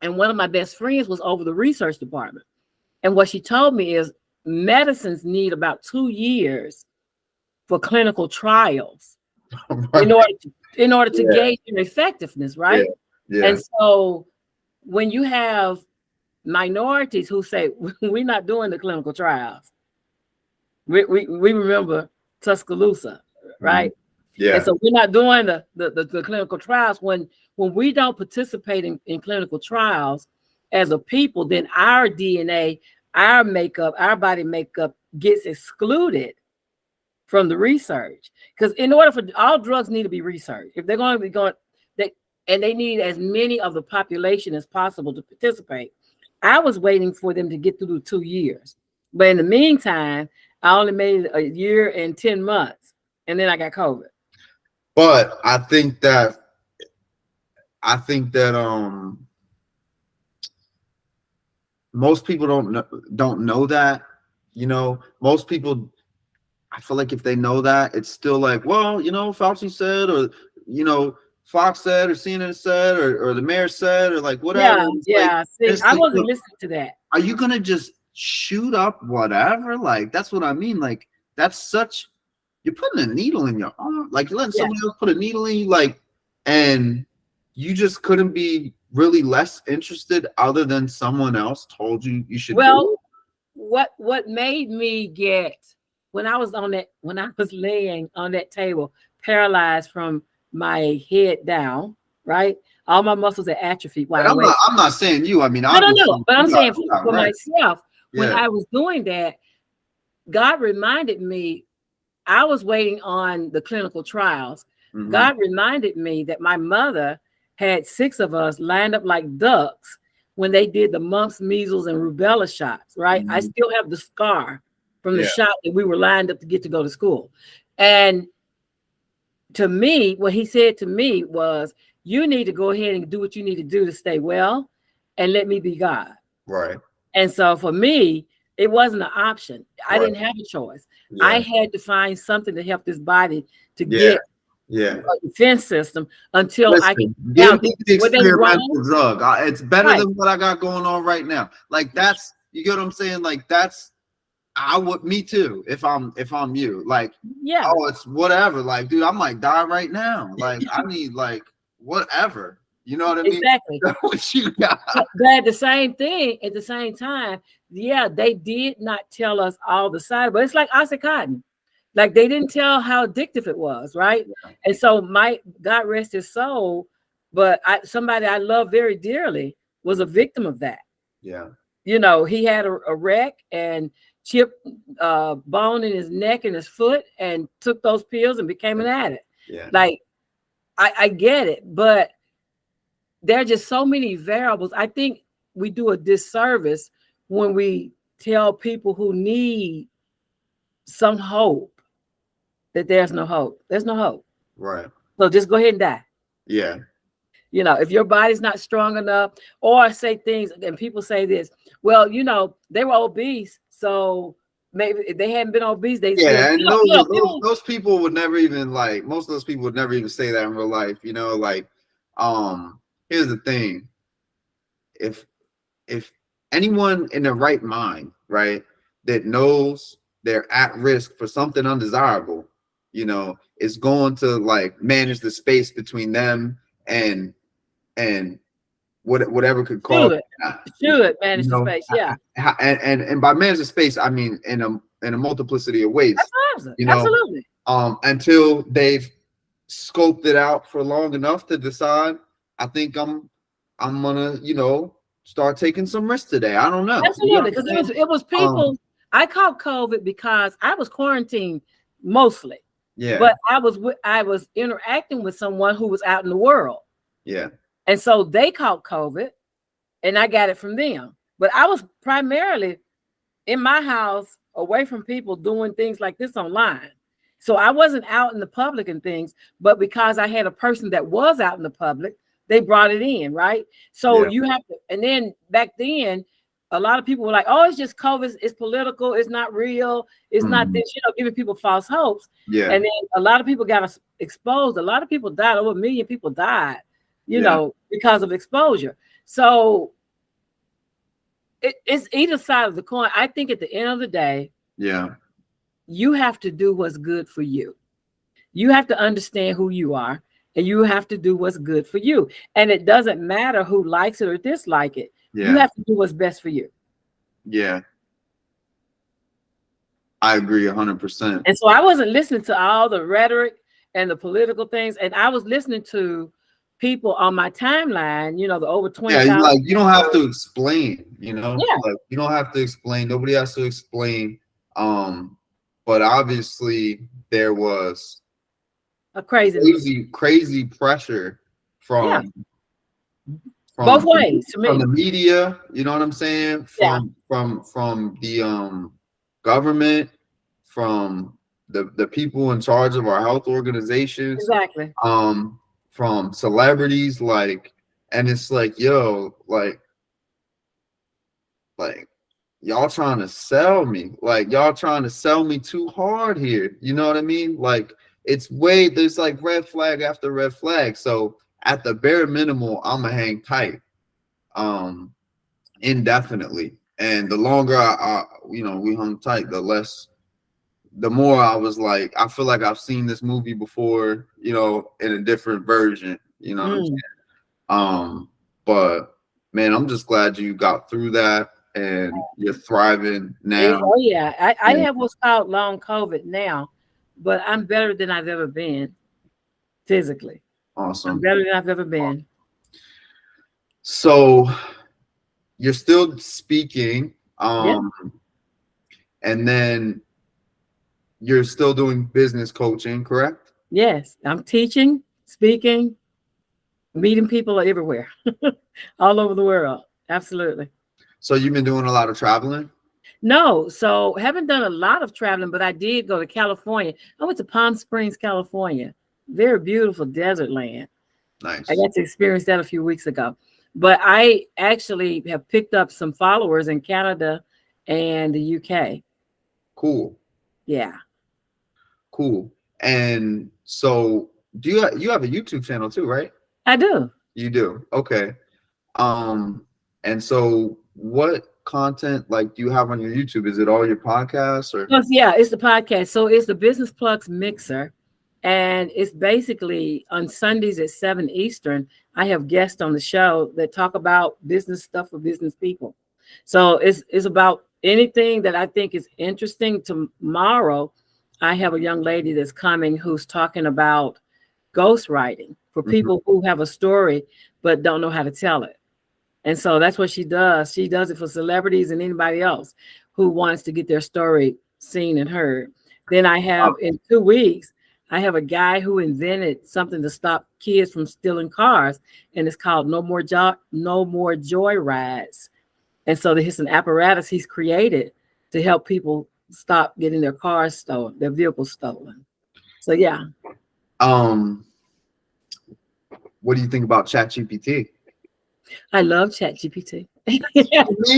and one of my best friends was over the research department. And what she told me is, medicines need about 2 years for clinical trials in order to gauge your effectiveness, right? Yeah. And so when you have minorities who say, we're not doing the clinical trials, we remember Tuscaloosa, right? Yeah. And so we're not doing the clinical trials. When we don't participate in clinical trials, as a people, then our DNA, our makeup, our body makeup gets excluded from the research. Because in order for all drugs need to be researched, if they're going to be going, and they need as many of the population as possible to participate. I was waiting for them to get through 2 years, but in the meantime, I only made it a year and 10 months, and then I got COVID. But I think that most people don't know that. You know, most people, I feel like if they know that, it's still like, well, you know, Fauci said, or, you know, Fox said, or CNN said, or the mayor said, or like whatever. Yeah. See, I wasn't listening to that. Are you gonna just shoot up whatever? Like, that's what I mean. Like, that's such, you're putting a needle in your arm. Like, you're letting somebody else put a needle in you, like, and you just couldn't be really less interested other than someone else told you you should. Well, what made me get, when I was laying on that table, paralyzed from my head down, right? All my muscles are atrophied. I'm not saying you. I mean, no. But I'm saying for myself, when I was doing that, God reminded me, I was waiting on the clinical trials. Mm-hmm. God reminded me that my mother had 6 of us lined up like ducks when they did the mumps, measles, and rubella shots, right? Mm-hmm. I still have the scar from the shot that we were lined up to get to go to school. And to me, what he said to me was, you need to go ahead and do what you need to do to stay well and let me be God. Right. And so for me, it wasn't an option. I didn't have a choice. Yeah. I had to find something to help this body to get a defense system until I can give me the experimental drug. It's better than what I got going on right now. Like, that's, you get what I'm saying? Like, that's, I would, me too, if I'm you. Like, oh, it's whatever. Like, dude, I might die right now. Like, I need, like, whatever. You know what I mean? Exactly. What you got. But at the same time, they did not tell us all the side, but it's like Oxycontin. Like, they didn't tell how addictive it was, right? Yeah. And so my God rest his soul, but somebody I love very dearly was a victim of that. Yeah. You know, he had a wreck and chipped bone in his neck and his foot and took those pills and became an addict. Yeah. Like, I get it, but there are just so many variables. I think we do a disservice when we tell people who need some hope that there's no hope. There's no hope. Right. So just go ahead and die. Yeah. You know, if your body's not strong enough, or say things, and people say this, well, you know, they were obese, so maybe if they hadn't been obese, they those people would never even, like, most of those people would never even say that in real life. You know, like, here's the thing. If anyone in their right mind, right, that knows they're at risk for something undesirable, you know, is going to, like, manage the space between them and whatever could cause should manage the space, and by manage the space, I mean in a multiplicity of ways. You know, absolutely. Until they've scoped it out for long enough to decide, I think I'm gonna, you know, start taking some risks today. I don't know. Absolutely, because it was people. I caught COVID because I was quarantined mostly. Yeah. But I was interacting with someone who was out in the world. Yeah. And so they caught COVID and I got it from them. But I was primarily in my house, away from people, doing things like this online. So I wasn't out in the public and things, but because I had a person that was out in the public, they brought it in, right? So you have to, and then back then, a lot of people were like, oh, it's just COVID, it's political, it's not real, it's not this, you know, giving people false hopes. Yeah. And then a lot of people got exposed. A lot of people died, over 1 million people died, you know, because of exposure. So it's either side of the coin. I think at the end of the day, you have to do what's good for you. You have to understand who you are, and you have to do what's good for you. And it doesn't matter who likes it or dislike it. Yeah. You have to do what's best for you. Yeah. I agree 100%. And so I wasn't listening to all the rhetoric and the political things. And I was listening to people on my timeline, the over Yeah, 20,000. like you don't have to explain, Yeah, like you don't have to explain. Nobody has to explain. But obviously there was a craziness. crazy pressure Yeah, from both ways to from me. the media, you know what I'm saying? Yeah, From the government, from the people in charge of our health organizations, exactly. from celebrities, like, and it's like, yo, like y'all trying to sell me, like y'all trying to sell me too hard here. You know what I mean? Like there's like red flag after red flag. So at the bare minimal, I'm gonna hang tight indefinitely. And the longer we hung tight, the more I was like, I feel like I've seen this movie before, in a different version. You know what I'm saying? But man, I'm just glad you got through that and you're thriving now. Oh yeah, I And have what's called long COVID now, but I'm better than I've ever been physically. I'm awesome. better than I've ever been. So you're still speaking, Yeah. and then you're still doing business coaching, correct? Yes, I'm teaching, speaking, meeting people everywhere, all over the world. Absolutely. So you've been doing a lot of traveling? No, so haven't done a lot of traveling, but I did go to California. I went to Palm Springs, California. Very beautiful desert land. I Nice. got to experience that a few weeks ago. But I actually have picked up some followers in Canada and the UK. Cool. Yeah, Cool. And so you have a YouTube channel too, right? I do. You do. Okay. And so what content like do you have on your YouTube? Is it all your podcasts or? Yeah, it's the podcast. So it's the Business Plugs Mixer. And it's basically on Sundays at 7 Eastern. I have guests on the show that talk about business stuff for business people. So it's about anything that I think is interesting. Tomorrow, I have a young lady that's coming who's talking about ghostwriting for people who have a story but don't know how to tell it. And so that's what she does. She does it for celebrities and anybody else who wants to get their story seen and heard. Then I have in 2 weeks, I have a guy who invented something to stop kids from stealing cars, and it's called No More Joy Rides. And so there's an apparatus he's created to help people stop getting their cars stolen, their vehicles stolen. So yeah. What do you think about ChatGPT? I love ChatGPT. Me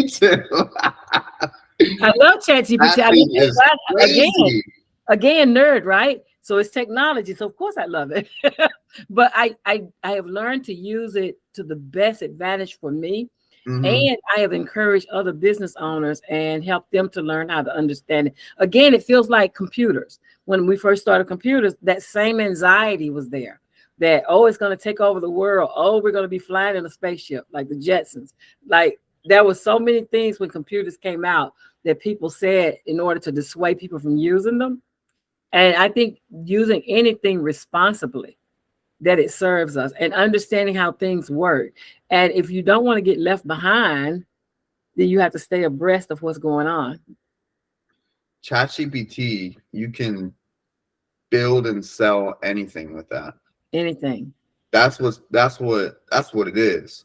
too. I love ChatGPT. That thing is crazy. Again, nerd, right? So it's technology. So of course I love it. But I have learned to use it to the best advantage for me. And I have encouraged other business owners and helped them to learn how to understand it. Again, it feels like computers. When we first started computers, that same anxiety was there. That, oh, it's going to take over the world. Oh, we're going to be flying in a spaceship like the Jetsons. Like there were so many things when computers came out that people said in order to dissuade people from using them. And I think using anything responsibly, that it serves us, and understanding how things work. And if you don't want to get left behind, then you have to stay abreast of what's going on. ChatGPT, you can build and sell anything with that. Anything. That's what it is.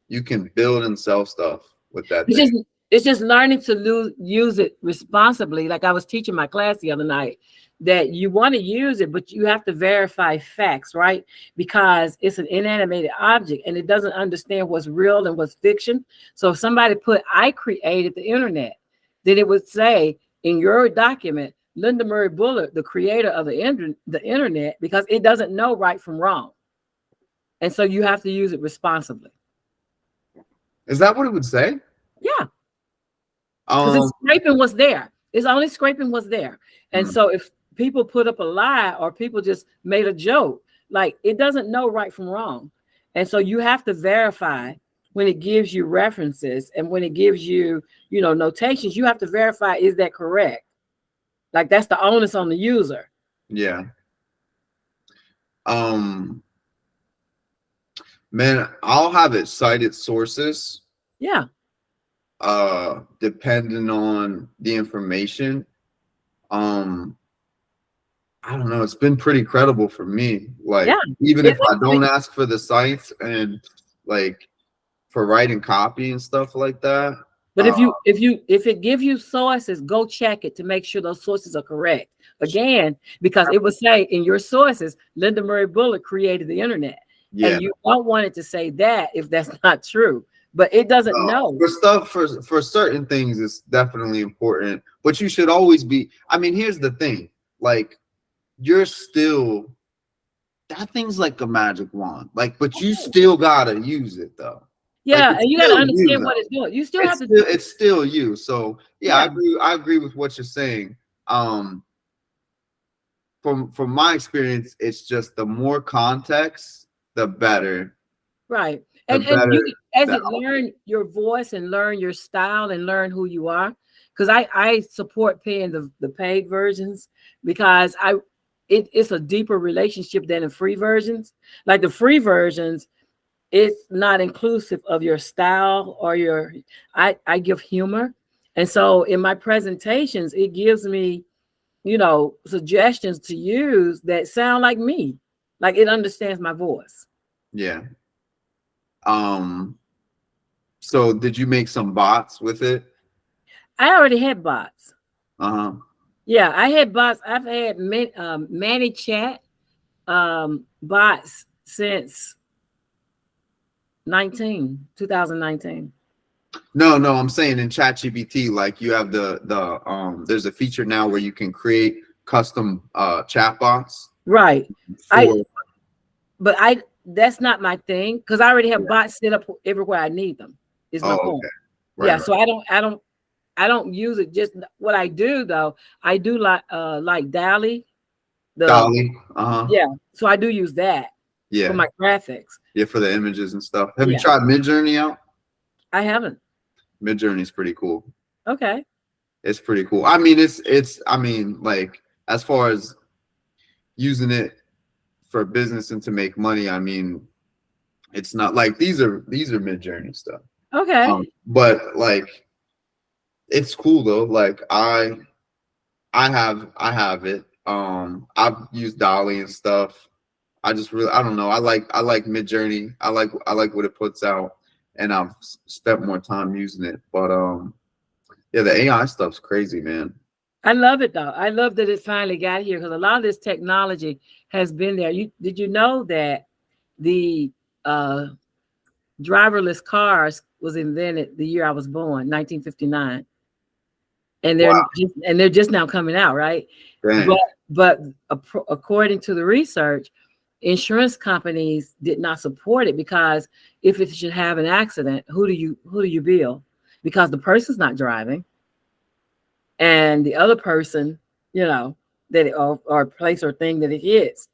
You can build and sell stuff with that thing. It's just learning to use it responsibly. Like I was teaching my class the other night, that you want to use it, but you have to verify facts, right? Because it's an inanimated object and it doesn't understand what's real and what's fiction. So if somebody put, I created the internet, then it would say in your document, Linda Bullard, the creator of the internet, because it doesn't know right from wrong. And so you have to use it responsibly. Is that what it would say? Yeah. Because it's scraping what's there. It's only scraping what's there. And so if people put up a lie or people just made a joke, like it doesn't know right from wrong. And so you have to verify when it gives you references and when it gives you, notations, you have to verify, is that correct? Like that's the onus on the user. Yeah. Man, I'll have it cited sources, Yeah. depending on the information. I don't know. It's been pretty credible for me. Like, Yeah. even It's if I actually, don't ask for the sites and like for writing copy and stuff like that. but if it gives you sources, go check it to make sure those sources are correct. Again, because it will say in your sources, Linda Murray Bullard created the internet. Yeah. And you don't want it to say that if that's not true. But it doesn't know. For stuff for certain things, it's definitely important. But you should always be. I mean, here's the thing. Like, you're still, that thing's like a magic wand. Like, but you still gotta use it though. Yeah, Like, and you got to understand what it's doing. You still have to. it's still you. So yeah, I agree with what you're saying. From my experience, it's just the more context, the better. Right. The And better. you as it learn your voice and learn your style and learn who you are. Because I support paying the paid versions because it's a deeper relationship than the free versions. Like the free versions, it's not inclusive of your style or your I give humor. And so in my presentations, it gives me, suggestions to use that sound like me. Like it understands my voice. Yeah. So did you make some bots with it? I already had bots. Uh-huh. Yeah, I had bots. I've had Manny Chat bots since 2019. No, I'm saying in ChatGPT, like you have there's a feature now where you can create custom chat bots. Right. That's not my thing because I already have bots set up everywhere I need them. Is my point. Okay. Right, yeah, right. so I don't use it. Just what I do though, I do like Dally. Dolly. Uh-huh. Yeah, so I do use that for my graphics. Yeah, for the images and stuff. Have you tried Midjourney out? I haven't. Midjourney's pretty cool. Okay. It's pretty cool. I mean, I mean, like, as far as using it for business and to make money, I mean, it's not like these are Midjourney stuff. Okay. But like, it's cool though. Like I have it. I've used Dolly and stuff. I don't know. I like Midjourney. I like what it puts out, and I've spent more time using it. But yeah, the AI stuff's crazy, man. I love it though. I love that it finally got here because a lot of this technology has been there. Did you know that the driverless cars was invented the year I was born, 1959, and they're just now coming out, right? Dang. But according to the research, insurance companies did not support it because if it should have an accident, who do you bill? Because the person's not driving, and the other person, or place or thing that it hits.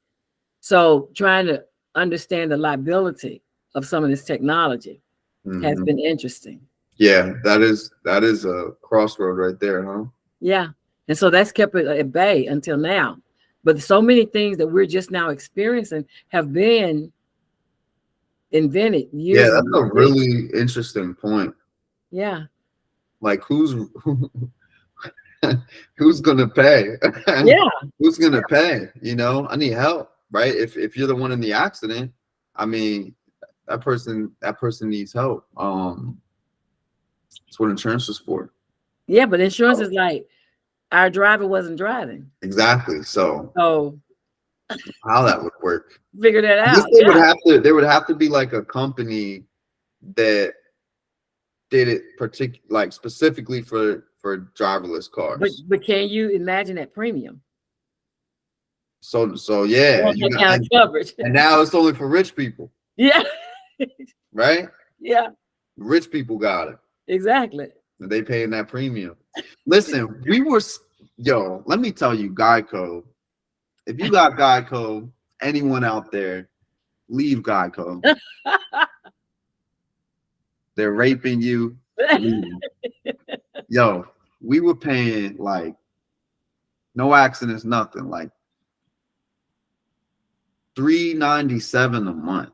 So trying to understand the liability of some of this technology has been interesting. Yeah, that is a crossroad right there, huh? Yeah. And so that's kept it at bay until now. But so many things that we're just now experiencing have been invented years ago. Yeah, that's a really interesting point. Yeah. Like who's gonna pay? Yeah. Who's gonna pay? I need help, right? If you're the one in the accident, I mean, that person needs help. That's what insurance is for. Yeah, but insurance is like our driver wasn't driving. Exactly. So how that would work? Figure that out. There would have to be like a company that did it specifically for driverless cars. But can you imagine that premium? So yeah, you got coverage. And now it's only for rich people. Yeah. Right? Yeah. Rich people got it. Exactly. They paying that premium. Listen, let me tell you, Geico. If you got Geico, anyone out there, leave Geico. They're raping you. Yo, we were paying like no accidents, nothing, like $397 a month.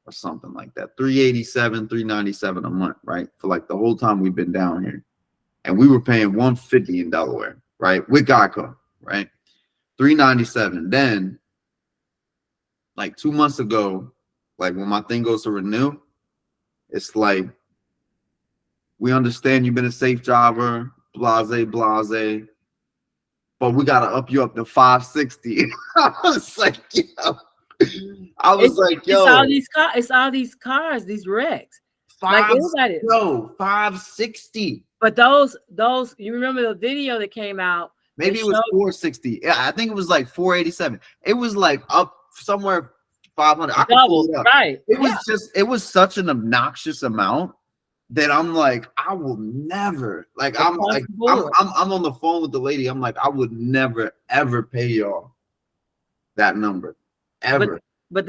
or something like that. 387, 397 a month, right? For like the whole time we've been down here. And we were paying 150 in Delaware, right? With Geico, right? 397. Then, like 2 months ago, like when my thing goes to renew, it's like, we understand you've been a safe driver, blase, blase, but we gotta up you up to 560. I was like, yo. It's all these cars, these wrecks. Like everybody. No, 560. But those, you remember the video that came out? Maybe it was 460. Yeah, I think it was like 487. It was like up somewhere 500. I double, right? It was such an obnoxious amount that I'm like, I will never, like, I'm on the phone with the lady. I'm like, I would never ever pay y'all that number ever. But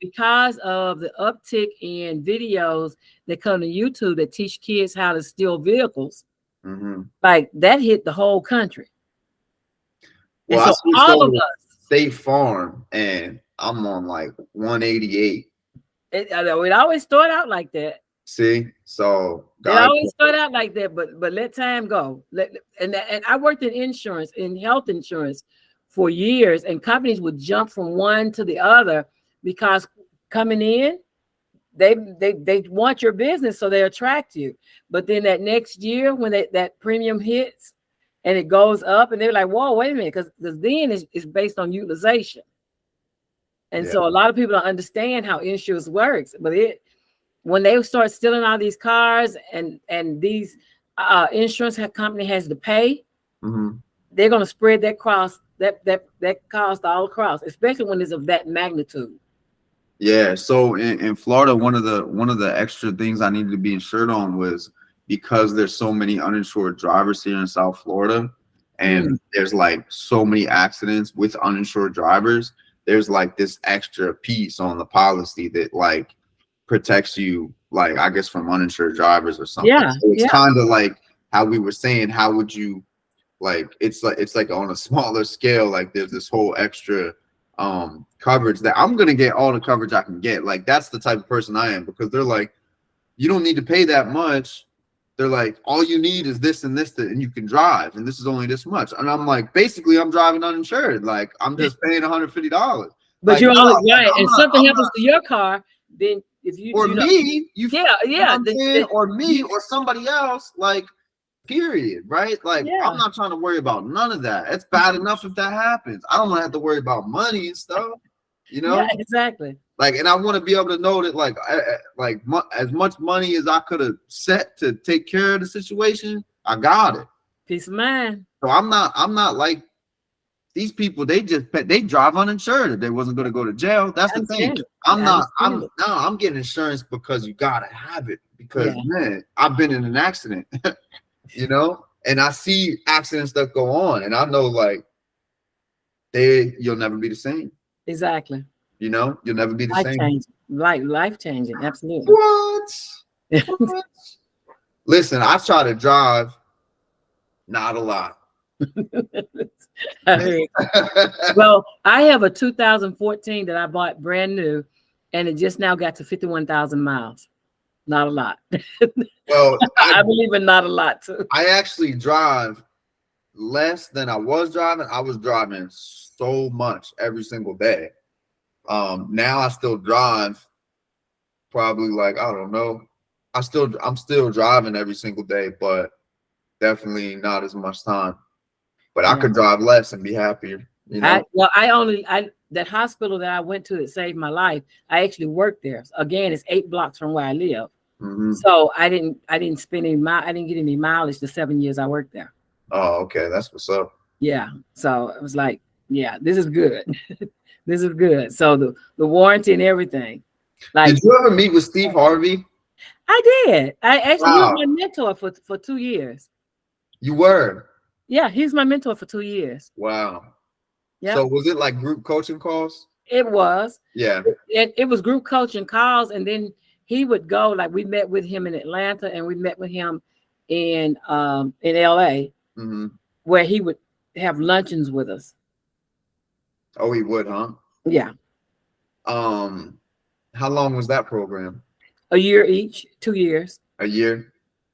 because of the uptick in videos that come to YouTube that teach kids how to steal vehicles, like that hit the whole country. Well, and so all of us, State Farm, and I'm on like 188. It always start out like that. See, so it always start out like that, but let time go. And I worked in insurance, in health insurance, for years, and companies would jump from one to the other because coming in, they want your business, so they attract you. But then that next year, when that premium hits and it goes up, and they're like, "Whoa, wait a minute," because then is based on utilization, and so a lot of people don't understand how insurance works. But when they start stealing all these cars and these insurance company has to pay, they're going to spread that cost all across, especially when it's of that magnitude. Yeah. So in Florida, one of the extra things I needed to be insured on was because there's so many uninsured drivers here in South Florida, and there's like so many accidents with uninsured drivers. There's like this extra piece on the policy that like protects you, like, I guess, from uninsured drivers or something. Yeah. So it's kind of like how we were saying, how would you, like, it's like on a smaller scale, like there's this whole extra coverage that I'm gonna get all the coverage I can get. Like, that's the type of person I am, because they're like, you don't need to pay that much. They're like, all you need is this and this, and you can drive, and this is only this much. And I'm like, basically, I'm driving uninsured. Like, I'm just paying $150. But like, you're only right, and something happens to your car, then if you or me, or me or somebody else, like, period, right? Like, I'm not trying to worry about none of that. It's bad enough if that happens. I don't want to have to worry about money and stuff, you know? Yeah, exactly. Like, and I want to be able to know that, like, as much money as I could have set to take care of the situation, I got it. Peace of mind. So I'm not like these people. They drive uninsured if they wasn't going to go to jail. That's the thing. I'm getting insurance because you gotta have it, because man, I've been in an accident, you know, and I see accidents that go on, and I know, like, you'll never be the same. Exactly. You know, you'll never be the same. Life changing. Absolutely. What? Listen, I try to drive, not a lot. Well, I have a 2014 that I bought brand new, and it just now got to 51,000 miles. Not a lot. Well, I believe in not a lot too. I actually drive less than I was driving. I was driving so much every single day. Now I still drive probably, like, I don't know. I'm still driving every single day, but definitely not as much time. But I could drive less and be happier. You know? That hospital that I went to that saved my life, I actually worked there. Again, it's 8 blocks from where I live. So I didn't spend I didn't get any mileage the 7 years I worked there. Oh, okay. That's what's up. Yeah. So it was like, yeah, this is good. This is good. So the warranty and everything. Like, did you ever meet with Steve Harvey? I did. I actually he was my mentor for 2 years. You were? Yeah, he's my mentor for 2 years. Wow. Yeah. So was it like group coaching calls? It was. Yeah. It was group coaching calls, and then he would go, like, we met with him in Atlanta, and we met with him in LA, where he would have luncheons with us. Oh, he would, huh? Yeah. How long was that program? A year each, 2 years. A year.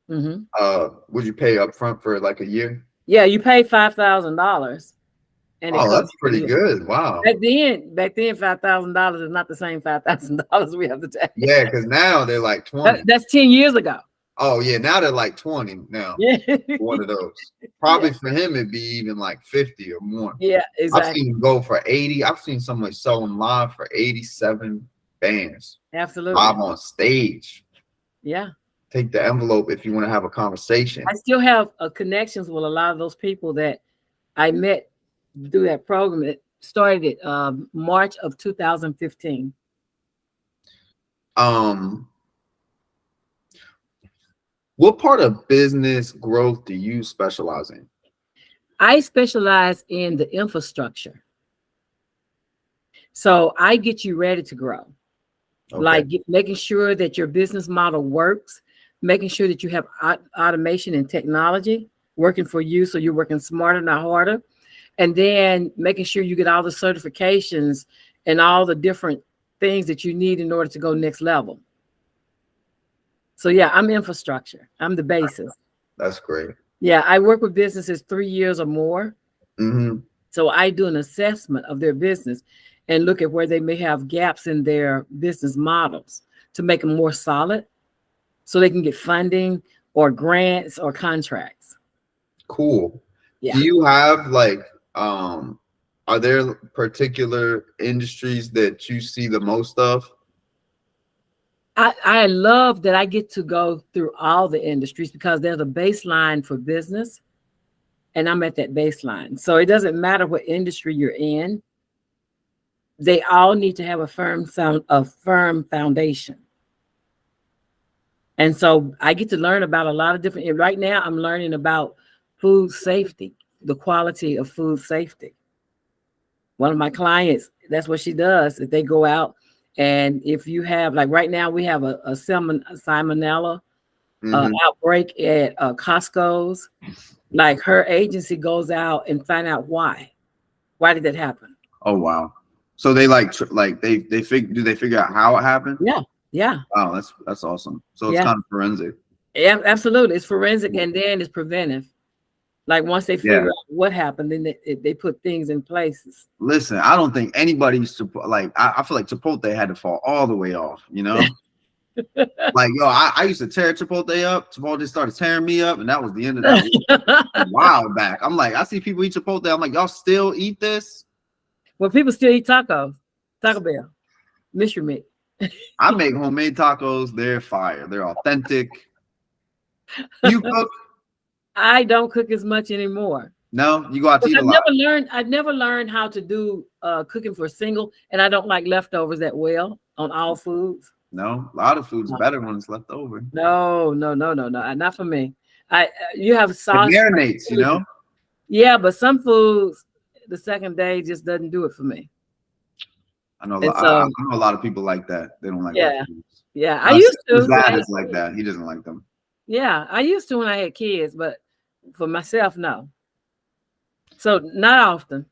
Mm-hmm. Would you pay up front for like a year? Yeah, you pay $5,000, and it Oh, covers that's the pretty year. good. Wow. Back then, $5,000 is not the same $5,000 we have today. Yeah, because now they're like 20. That's 10 years ago. Oh yeah, now they're like 20 now. Yeah. One of those. Probably for him it'd be even like 50 or more. Yeah, I've exactly. seen him go for 80. I've seen somebody sell them live for 87 bands. Absolutely. Live on stage. Yeah. Take the envelope if you want to have a conversation. I still have connections with a lot of those people that I met through that program. It started March of 2015. What part of business growth do you specialize in? I specialize in the infrastructure. So I get you ready to grow. Okay. Like making sure that your business model works, making sure that you have automation and technology working for you, so you're working smarter, not harder. And then making sure you get all the certifications and all the different things that you need in order to go next level. So yeah, I'm infrastructure. I'm the basis. That's great. Yeah, I work with businesses 3 years or more. Mm-hmm. So I do an assessment of their business and look at where they may have gaps in their business models to make them more solid so they can get funding or grants or contracts. Cool. Yeah. Do you have like, are there particular industries that you see the most of? I love that I get to go through all the industries because there's a baseline for business and I'm at that baseline. So it doesn't matter what industry you're in. They all need to have a firm foundation. And so I get to learn about a lot of different, right now I'm learning about food safety, the quality of food safety. One of my clients, that's what she does, is they go out and if you have, like right now we have a salmonella outbreak at Costco's, like her agency goes out and find out why. Why did that happen? Oh, wow. So they they figure out how it happened? Yeah. Yeah. Wow, that's awesome. So it's kind of forensic. Yeah, absolutely. It's forensic and then it's preventive. Like once they figure out what happened, then they put things in places. Listen, I don't think anybody used to like. I feel like Chipotle had to fall all the way off. You know, like yo, I used to tear Chipotle up. Chipotle started tearing me up, and that was the end of that. A while back, I'm like, I see people eat Chipotle. I'm like, y'all still eat this? Well, people still eat tacos, Taco Bell, mystery meat. I make homemade tacos. They're fire. They're authentic. You cook? I don't cook as much anymore. No, you go out to eat a lot. I've never learned how to do cooking for single, and I don't like leftovers that well on all foods. No, a lot of food's better when it's left over. No, not for me. You have sauce. It marinates, you know. Yeah, but some foods, the second day just doesn't do it for me. I know. I know a lot of people like that. They don't like. Yeah. I used to. His dad is like that. He doesn't like them. Yeah, I used to when I had kids, but for myself, no. So not often.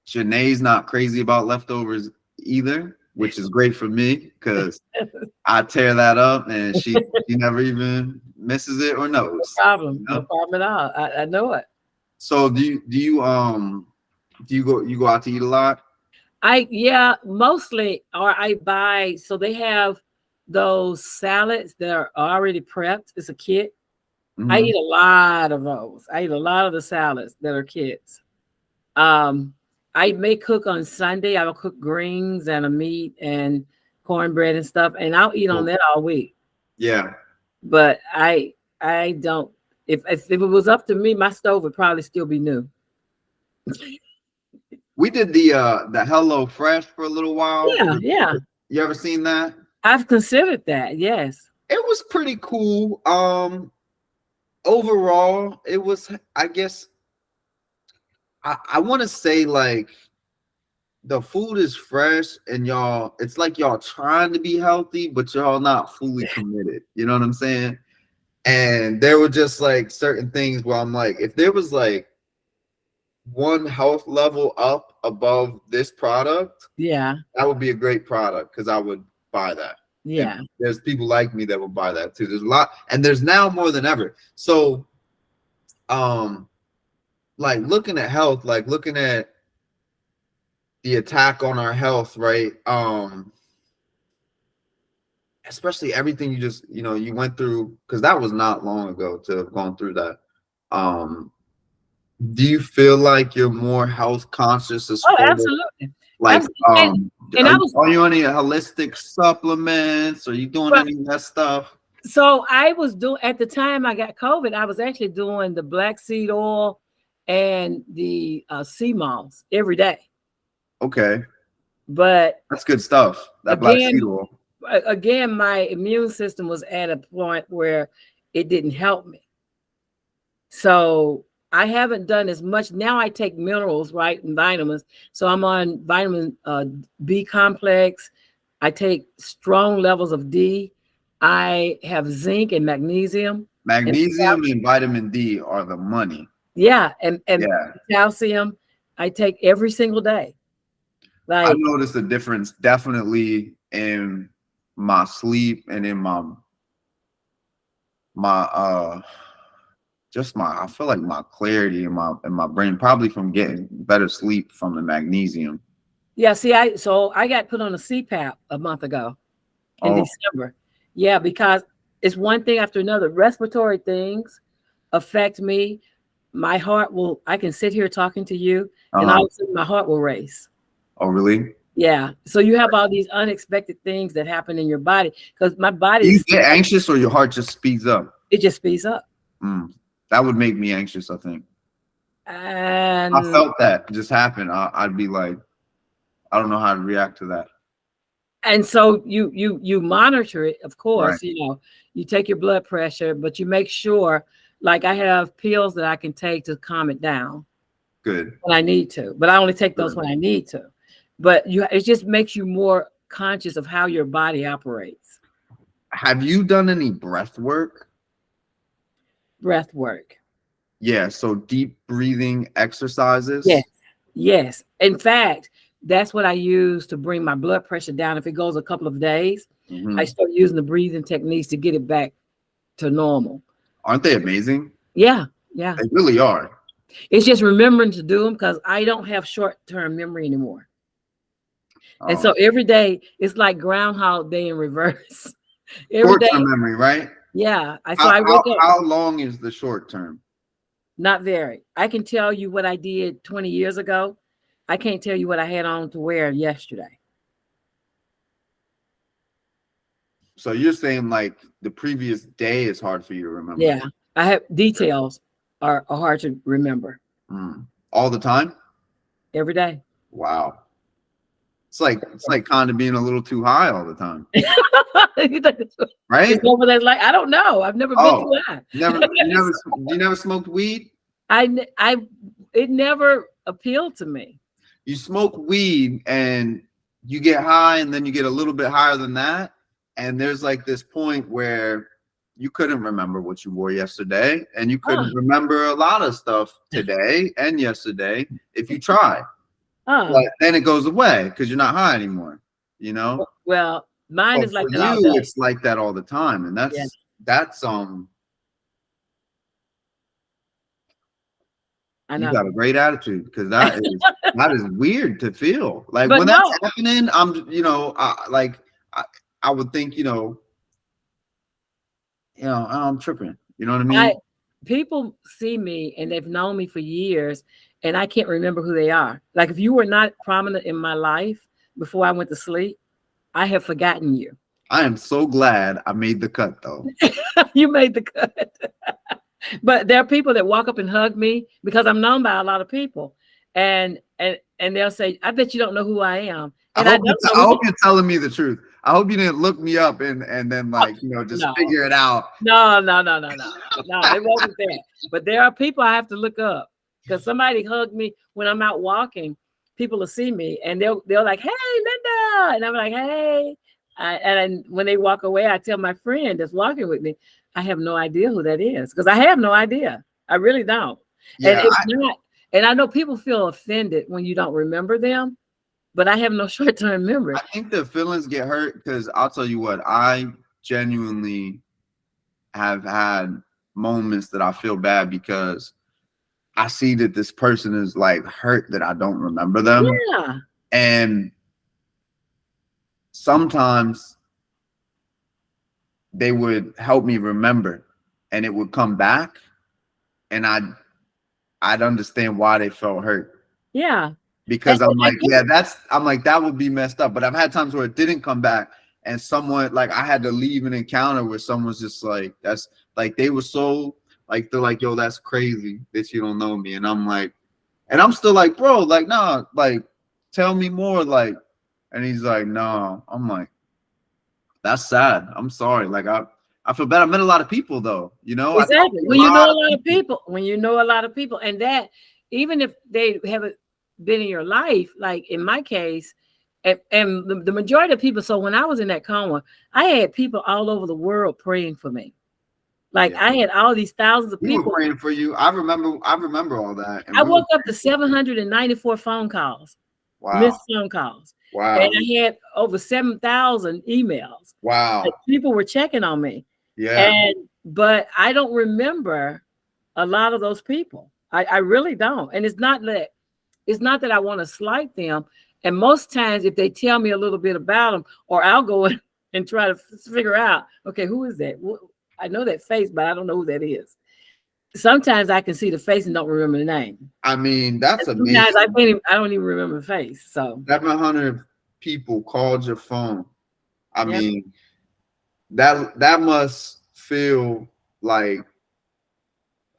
Janae's not crazy about leftovers either, which is great for me because I tear that up and she never even misses it or knows. No problem. You know? No problem at all. I know it. So do you go out to eat a lot? Mostly, or I buy. So they have those salads that are already prepped. It's a kit. Mm-hmm. I eat a lot of those. I eat a lot of the salads that are kits. I may cook on Sunday. I will cook greens and a meat and cornbread and stuff, and I'll eat on that all week. Yeah. But I don't. If it was up to me, my stove would probably still be new. We did the Hello Fresh for a little while. Yeah. You ever seen that? I've considered that. Yes. It was pretty cool. Overall, it was, I guess, I want to say like the food is fresh and y'all, it's like y'all trying to be healthy, but y'all not fully committed. You know what I'm saying? And there were just like certain things where I'm like, if there was like one health level up above this product, Yeah. that would be a great product because I would buy that. Yeah. And there's people like me that will buy that too. There's a lot, and there's now more than ever. So, like looking at health, like looking at the attack on our health, right? Especially everything you just, you went through, because that was not long ago to have gone through that. Do you feel like you're more health conscious as Oh, far as absolutely. like, Absolutely. And I was, are you on any holistic supplements? Are you doing well, any of that stuff? so I was doing, at the time I got COVID, I was actually doing the black seed oil and the sea moss every day. Okay, But that's good stuff. That black seed again, oil. again, my immune system was at a point where it didn't help me. So I haven't done as much. Now I take minerals, right, and vitamins. So I'm on vitamin B complex. I take strong levels of D. I have zinc and magnesium. Magnesium and vitamin D are the money. Yeah, and Yeah, calcium. I take every single day. I've Like, noticed a difference definitely in my sleep and in my just I feel like my clarity in my brain, probably from getting better sleep from the magnesium. yeah, see, I got put on a CPAP a month ago in Oh, December. Yeah, because it's one thing after another. Respiratory things affect me. My heart will, I can sit here talking to you and all of a sudden my heart will race. oh, really? Yeah. So you have all these unexpected things that happen in your body because my Do body you get anxious or your heart just speeds up? it just speeds up. That would make me anxious, I think. And I felt that just happen. I'd be like, I don't know how to react to that. and so you monitor it, of course, Right. You take your blood pressure, but you make sure, like I have pills that I can take to calm it down. Good. When I need to, but I only take those when I need to. But it just makes you more conscious of how your body operates. Have you done any breath work? Breath work. Yeah, so deep breathing exercises. Yes. Yes. In fact, that's what I use to bring my blood pressure down. If it goes a couple of days, I start using the breathing techniques to get it back to normal. Aren't they amazing? Yeah. Yeah. They really are. It's just remembering to do them because I don't have short-term memory anymore. And so every day it's like Groundhog Day in reverse. Short-term memory, right? Yeah. I wake up. How long is the short term? Not very. I can tell you what I did 20 years ago. I can't tell you what I had on to wear yesterday. So you're saying like the previous day is hard for you to remember? Yeah. I have details are hard to remember. All the time? Every day. Wow. It's like kind of being a little too high all the time. Right? Like, I don't know. I've never been too high. You never smoked weed? It never appealed to me. You smoke weed and you get high and then you get a little bit higher than that. And there's like this point where you couldn't remember what you wore yesterday and you couldn't remember a lot of stuff today and yesterday if you try. But then it goes away because you're not high anymore, Well, mine is like that. It's like that all the time. And that's I know. You got a great attitude because that is weird to feel. Like when that's happening, I would think, I'm tripping. You know what I mean? People see me and they've known me for years and I can't remember who they are. Like if you were not prominent in my life before I went to sleep, I have forgotten you. I am so glad I made the cut though. You made the cut. But there are people that walk up and hug me because I'm known by a lot of people. And they'll say, I bet you don't know who I am. And I hope you're telling me the truth. I hope you didn't look me up and then just figure it out. No, it wasn't that. But there are people I have to look up because somebody hugged me when I'm out walking. People will see me and they're like, hey, Linda. And I'm like, hey. And when they walk away, I tell my friend that's walking with me, I have no idea who that is because I have no idea. I really don't. Yeah, and And I know people feel offended when you don't remember them, but I have no short-term memory. I think the feelings get hurt because I'll tell you what, I genuinely have had moments that I feel bad because I see that this person is like hurt that I don't remember them. Yeah. And sometimes they would help me remember and it would come back and I'd understand why they felt hurt. Yeah. Because I'm like, yeah, I'm like, that would be messed up. But I've had times where it didn't come back and someone, like, I had to leave an encounter where someone's just like, that's like, they were so like, they're like, yo, that's crazy that you don't know me. And I'm like, and I'm still like, bro, like, nah, like, tell me more. Like, and he's like, no. I'm like, that's sad. I'm sorry. Like, I feel bad. I met a lot of people though, you know. Exactly. When you know a lot of people, and that even if they haven't been in your life, like in my case, and the majority of people. So when I was in that coma, I had people all over the world praying for me. Like I had all these thousands of people praying for you. I remember all that. And I woke up to 794 phone calls. Wow. Missed phone calls. Wow. And I had over 7,000 emails. Wow. Like people were checking on me. Yeah. But I don't remember a lot of those people. I really don't. And it's not that I want to slight them. And most times if they tell me a little bit about them, or I'll go in and try to figure out, okay, who is that? I know that face, but I don't know who that is. Sometimes I can see the face and don't remember the name. I mean, that's amazing. Sometimes I don't even remember the face. So 700 people called your phone. I mean, that must feel like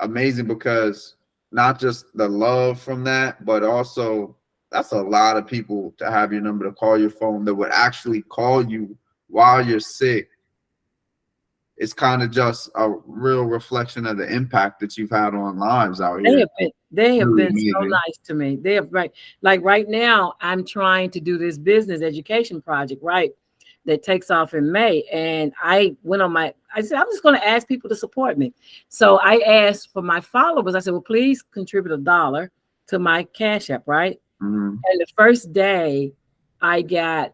amazing, because not just the love from that, but also that's a lot of people to have your number to call your phone that would actually call you while you're sick. It's kind of just a real reflection of the impact that you've had on lives out here. They have been so nice to me. They have right now I'm trying to do this business education project, right? That takes off in May. And I said, I'm just going to ask people to support me. So I asked for my followers. I said, well, please contribute $1 to my Cash App, right? Mm-hmm. And the first day I got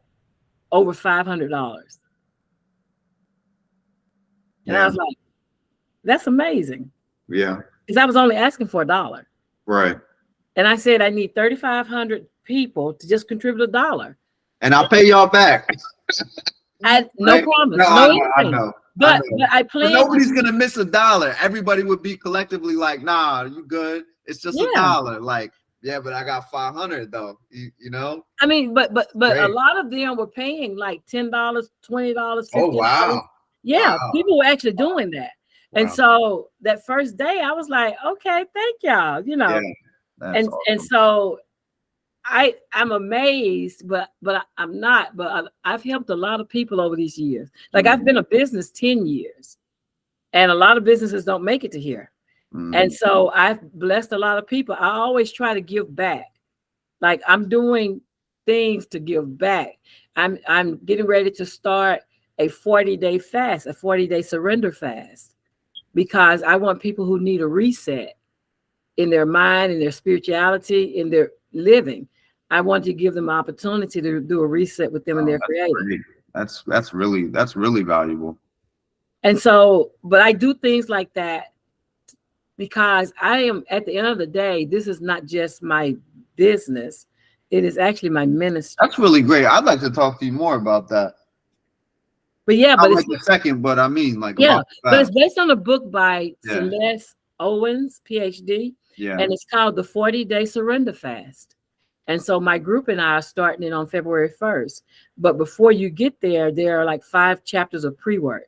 over $500. And I was like, that's amazing. Yeah. Because I was only asking for $1. Right. And I said, I need 3,500 people to just contribute $1. And I'll pay y'all back. No promise. No, I know. But I plan. Nobody's going to miss $1. Everybody would be collectively like, nah, you good. It's just $1. Like, yeah, but I got 500 though. You know? I mean, but a lot of them were paying like $10, $20, $50. Oh, wow. Yeah, wow. People were actually doing that. Wow. And so that first day I was like, okay, thank y'all, you know. Yeah, and so I'm amazed, but I'm not, but I've helped a lot of people over these years. Like I've been a business 10 years and a lot of businesses don't make it to here. And so I've blessed a lot of people. I always try to give back. Like I'm doing things to give back. I'm getting ready to start a 40-day fast, a 40-day surrender fast, because I want people who need a reset in their mind, in their spirituality, in their living. I want to give them an opportunity to do a reset with them in their creative. That's really valuable. And so, but I do things like that because I am, at the end of the day, this is not just my business. It is actually my ministry. That's really great. I'd like to talk to you more about that. But yeah, but it's like a second, but I mean, like, but it's based on a book by Celeste Owens, PhD, and it's called The 40-Day Surrender Fast. And so my group and I are starting it on February 1st. But before you get there, there are like 5 chapters of pre-work.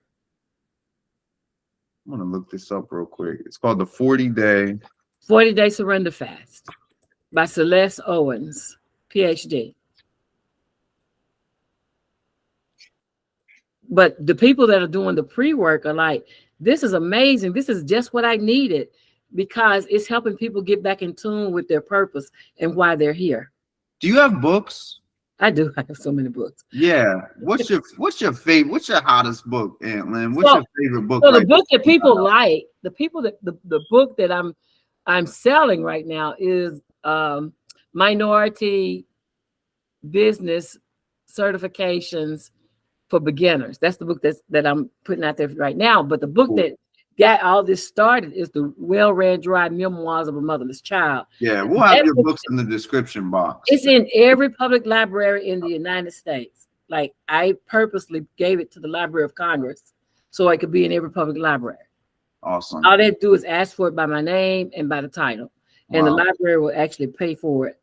I'm gonna look this up real quick. It's called The 40-Day Surrender Fast by Celeste Owens, PhD. But the people that are doing the pre-work are like, this is amazing. This is just what I needed, because it's helping people get back in tune with their purpose and why they're here. Do you have books? I do. I have so many books. Yeah. What's your favorite? What's your hottest book, Aunt Lynn? What's your favorite book? So the book that people like, the book that I'm I'm selling right now is Minority Business Certifications for Beginners. That's the book that I'm putting out there right now. But the book that got all this started is the Well-Read Dry Memoirs of a Motherless Child. Yeah, we'll have your books in the description box. It's in every public library in the United States. Like, I purposely gave it to the Library of Congress so it could be in every public library. Awesome. All they have to do is ask for it by my name and by the title. And the library will actually pay for it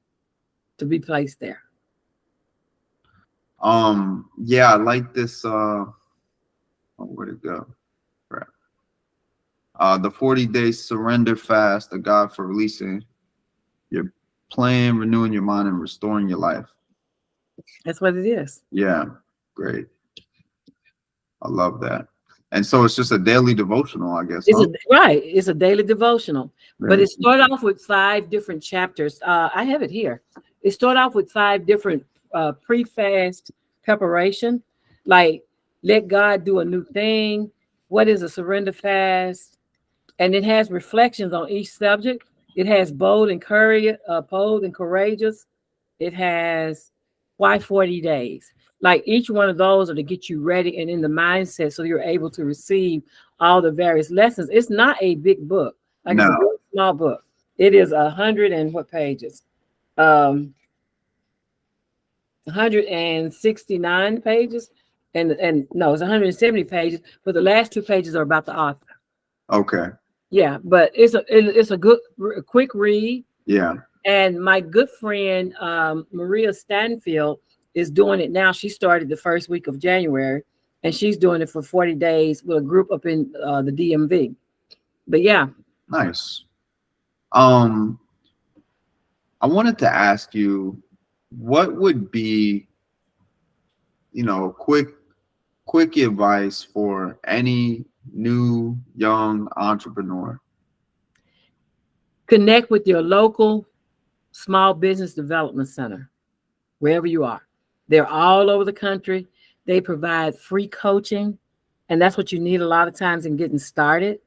to be placed there. Yeah, I like this. Where'd it go? Crap. The 40-day surrender fast, the guide for releasing your plan, renewing your mind, and restoring your life. That's what it is. Yeah, great. I love that. And so it's just a daily devotional, I guess. Right. It's a daily devotional. Right. But it started off with 5 different chapters. I have it here. It started off with 5 different pre-fast preparation, like let God do a new thing. What is a surrender fast? And it has reflections on each subject. It has bold and courageous. It has why 40 days. Like, each one of those are to get you ready and in the mindset so you're able to receive all the various lessons. It's not a big book. Like, it's a really small book. It is 100 and what pages? 169 pages. And no, it's 170 pages, but the last 2 pages are about the author. Okay. Yeah, but it's a good, quick read. Yeah. And my good friend, Maria Stanfield, is doing it now. She started the first week of January, and she's doing it for 40 days with a group up in the DMV. But yeah. Nice. I wanted to ask you, what would be, quick advice for any new young entrepreneur? Connect with your local small business development center, wherever you are. They're all over the country. They provide free coaching, and that's what you need a lot of times in getting started.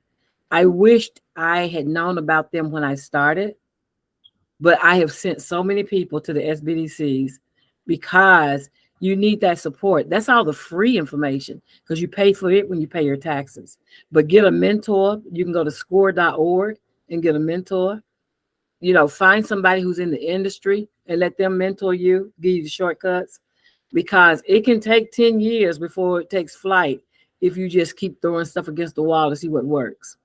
I wished I had known about them when I started, but I have sent so many people to the SBDCs because you need that support. That's all the free information, because you pay for it when you pay your taxes. But get a mentor. You can go to score.org and get a mentor. Find somebody who's in the industry and let them mentor you, give you the shortcuts, because it can take 10 years before it takes flight if you just keep throwing stuff against the wall to see what works.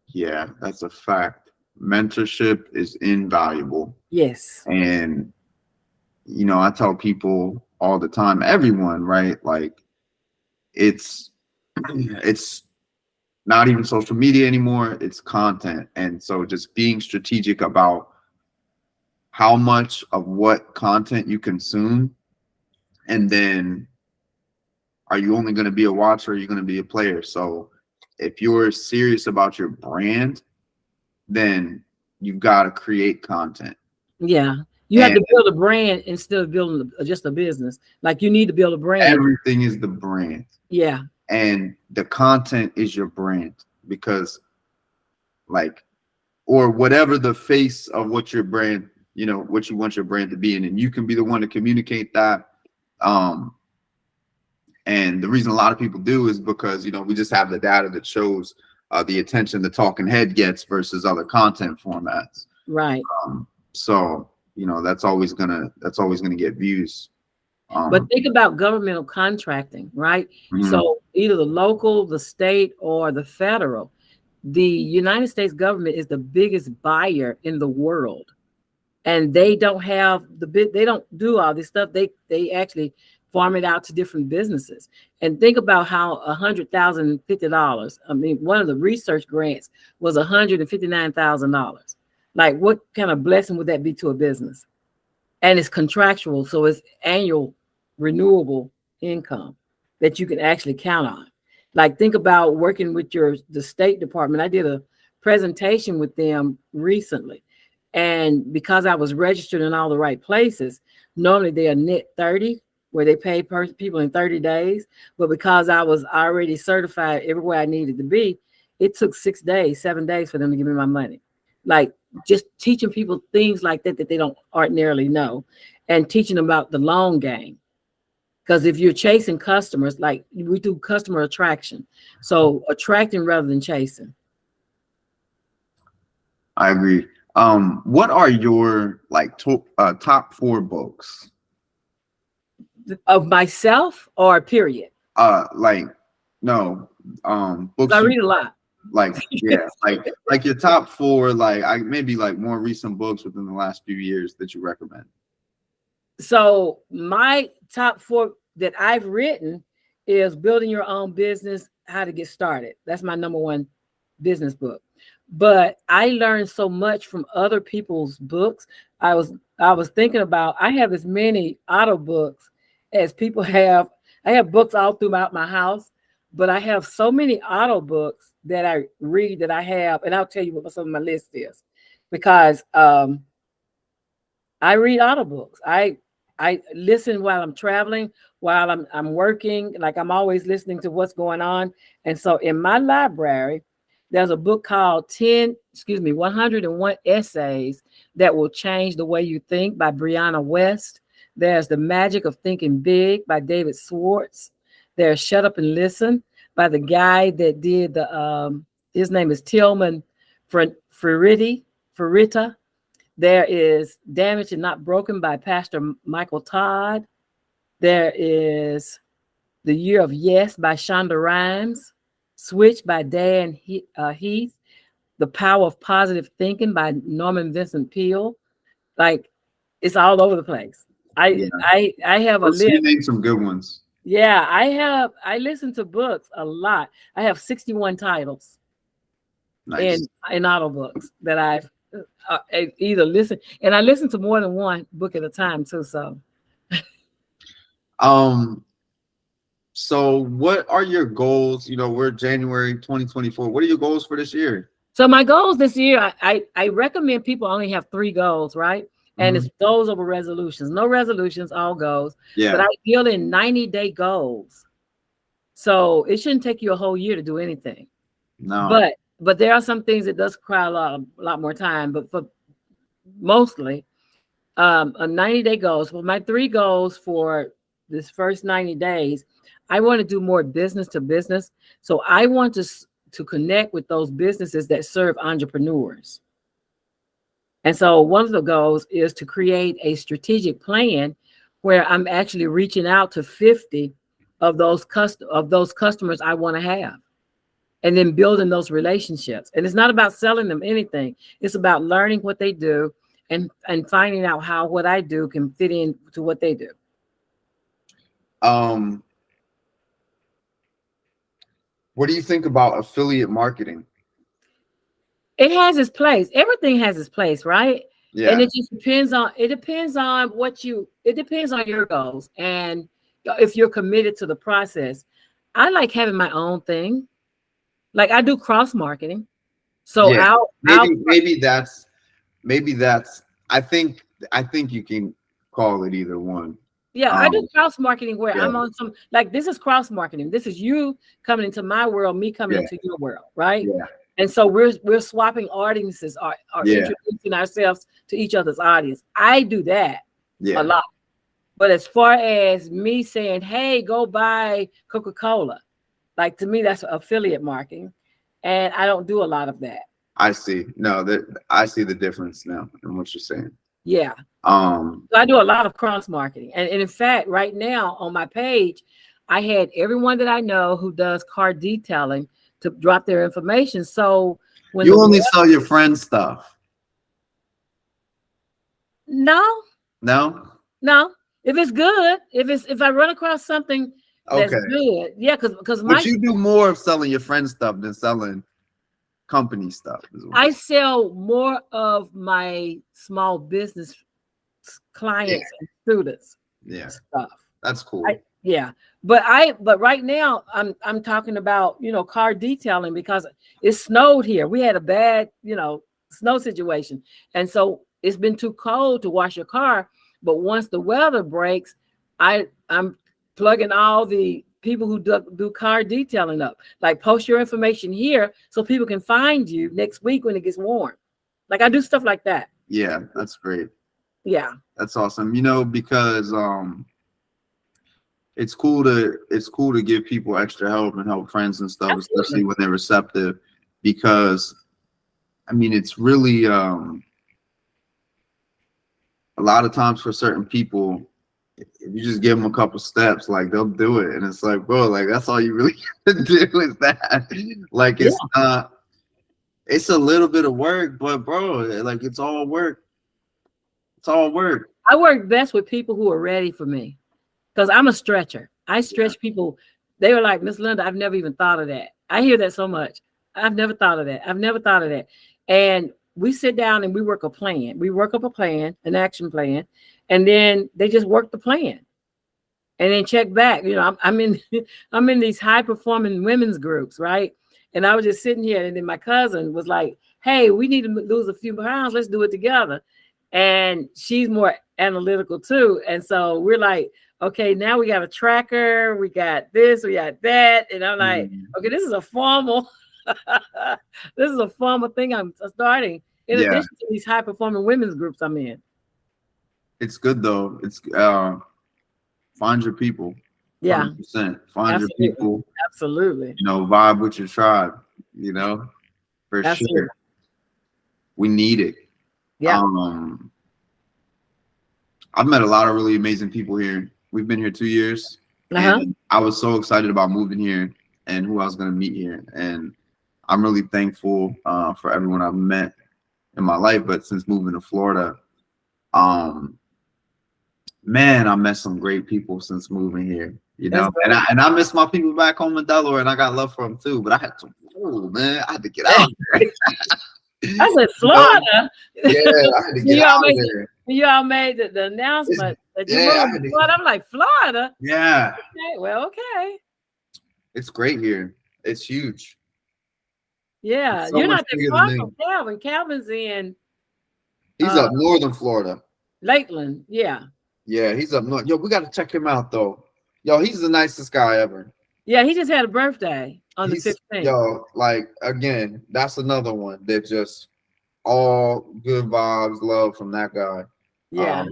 Yeah, that's a fact. Mentorship is invaluable. Yes. And, I tell people all the time, everyone, right? Like, it's not even social media anymore, it's content. And so just being strategic about how much of what content you consume, and then are you only going to be a watcher, or are you going to be a player? So if you're serious about your brand, then you've got to create content. Yeah. You have to build a brand instead of building just a business. Like, you need to build a brand. Everything is the brand. Yeah. And the content is your brand, because or whatever the face of what your brand, what you want your brand to be in, and you can be the one to communicate that. And the reason a lot of people do is because, we just have the data that shows the attention the talking head gets versus other content formats. Right. So, that's always gonna get views. But think about governmental contracting, right? Mm-hmm. So either the local, the state, or the federal. The United States government is the biggest buyer in the world, and they don't do all this stuff. They actually farm it out to different businesses. And think about how $150. I mean, one of the research grants was $159,000. Like, what kind of blessing would that be to a business? And it's contractual, so it's annual renewable income that you can actually count on. Like, think about working with the State Department. I did a presentation with them recently, and because I was registered in all the right places, normally they are net 30, where they pay people in 30 days. But because I was already certified everywhere I needed to be, it took 6 days, 7 days for them to give me my money. Like just teaching people things like that they don't ordinarily know, and teaching them about the long game. Because if you're chasing customers, like we do customer attraction, so attracting rather than chasing. I agree. What are your like top 4 books? Of myself or period? Like no, books I read a lot. Like yeah, like your top 4, like maybe like more recent books within the last few years that you recommend. So my top 4 that I've written is Building Your Own Business, How to Get Started. That's my number 1 business book. But I learned so much from other people's books. I was thinking about, I have as many auto books as people have. I have books all throughout my house, but I have so many auto books that I read that I have, and I'll tell you what some of my list is, because I read auto books. I listen while I'm traveling, while I'm working. Like I'm always listening to what's going on. And so in my library, there's a book called 101 Essays That Will Change the Way You Think by Brianna West. There's The Magic of Thinking Big by David Swartz. There's Shut Up and Listen by the guy that did his name is Tillman Ferritta. There is Damaged and Not Broken by Pastor Michael Todd. There is The Year of Yes by Shonda Rhimes. Switch by Dan Heath. The Power of Positive Thinking by Norman Vincent Peale. Like it's all over the place. I have a list. You named some good ones. Yeah, I listen to books a lot. I have 61 titles. Nice. in auto books that I've either listened, and I listen to more than one book at a time too. So what are your goals? You know, we're January 2024. What are your goals for this year? So my goals this year, I recommend people only have 3 goals, right? And it's goals over resolutions. No resolutions, all goals. Yeah. But I deal in 90-day goals. So it shouldn't take you a whole year to do anything. No. But there are some things that does require a lot more time. But for mostly a 90-day goals. Well, my 3 goals for this first 90 days, I want to do more business to business. So I want to connect with those businesses that serve entrepreneurs. And so one of the goals is to create a strategic plan where I'm actually reaching out to 50 of those customers I want to have, and then building those relationships. And it's not about selling them anything. It's about learning what they do and finding out how what I do can fit into what they do. What do you think about affiliate marketing? It has its place. Everything has its place, right? Yeah. And it just depends on your goals and if you're committed to the process. I like having my own thing. Like I do cross marketing. So yeah, maybe that's I think you can call it either one. Yeah, I do cross marketing where I'm on some, like this is cross marketing. This is you coming into my world, me coming into your world, right? Yeah. And so we're swapping audiences or introducing ourselves to each other's audience. I do that a lot. But as far as me saying, hey, go buy Coca-Cola, like to me, that's affiliate marketing. And I don't do a lot of that. I see. No, I see the difference now in what you're saying. Yeah. So I do a lot of cross marketing. And in fact, right now on my page, I had everyone that I know who does car detailing to drop their information. So when you only sell your friends' stuff. No. If it's good, if I run across something that's good, yeah, because you do more of selling your friends' stuff than selling company stuff. I sell more of my small business clients and students. Yeah, stuff. That's cool. But right now I'm talking about car detailing because it snowed here. We had a bad snow situation, and so it's been too cold to wash your car. But once the weather breaks, I'm plugging all the people who do car detailing up. Like post your information here so people can find you next week when it gets warm. Like I do stuff like that. Yeah, that's great. Yeah. That's awesome. You know, because it's cool to give people extra help and help friends and stuff, Absolutely. especially when they're receptive, because I mean it's really a lot of times for certain people, if you just give them a couple steps, like they'll do it. And it's like, bro, like that's all you really have to do is that. Like it's not, it's a little bit of work, but bro, like it's all work. It's all work. I work best with people who are ready for me because I'm a stretcher. I stretch people. They were like, Miss Linda, I've never even thought of that. I hear that so much. I've never thought of that. I've never thought of that. And we sit down and we work a plan. We work up a plan, an action plan, and then they just work the plan and then check back. You know, I'm in I'm in these high performing women's groups, right? And I was just sitting here, and then my cousin was like, hey, we need to lose a few pounds. Let's do it together. And she's more analytical too. And so we're like, okay, now we got a tracker, we got this, we got that. And I'm like, okay, this is a formal, this is a formal thing I'm starting in addition to these high performing women's groups I'm in. It's good though. It's find your people. Yeah. 100%. Find your people. Absolutely. You know, vibe with your tribe, you know, for sure. We need it. Yeah. I've met a lot of really amazing people here. We've been here 2 years. And I was so excited about moving here and who I was going to meet here. And I'm really thankful for everyone I've met in my life. But since moving to Florida, man, I met some great people since moving here. You know, and I miss my people back home in Delaware, and I got love for them too. But I had to, I had to get out there. I said Florida. Yeah, I had to get out there. You all made the announcement that you moved to Florida. I'm like, Florida? Yeah. Okay, well, okay. It's great here. It's huge. Yeah, so you're not that far from Calvin. Calvin's in. He's up northern Florida. Lakeland, yeah. Yeah, he's up north. Yo, we got to check him out though. Yo, he's the nicest guy ever. Yeah, he just had a birthday on the 15th. Yo, like again, that's another one that just all good vibes, love from that guy. Yeah.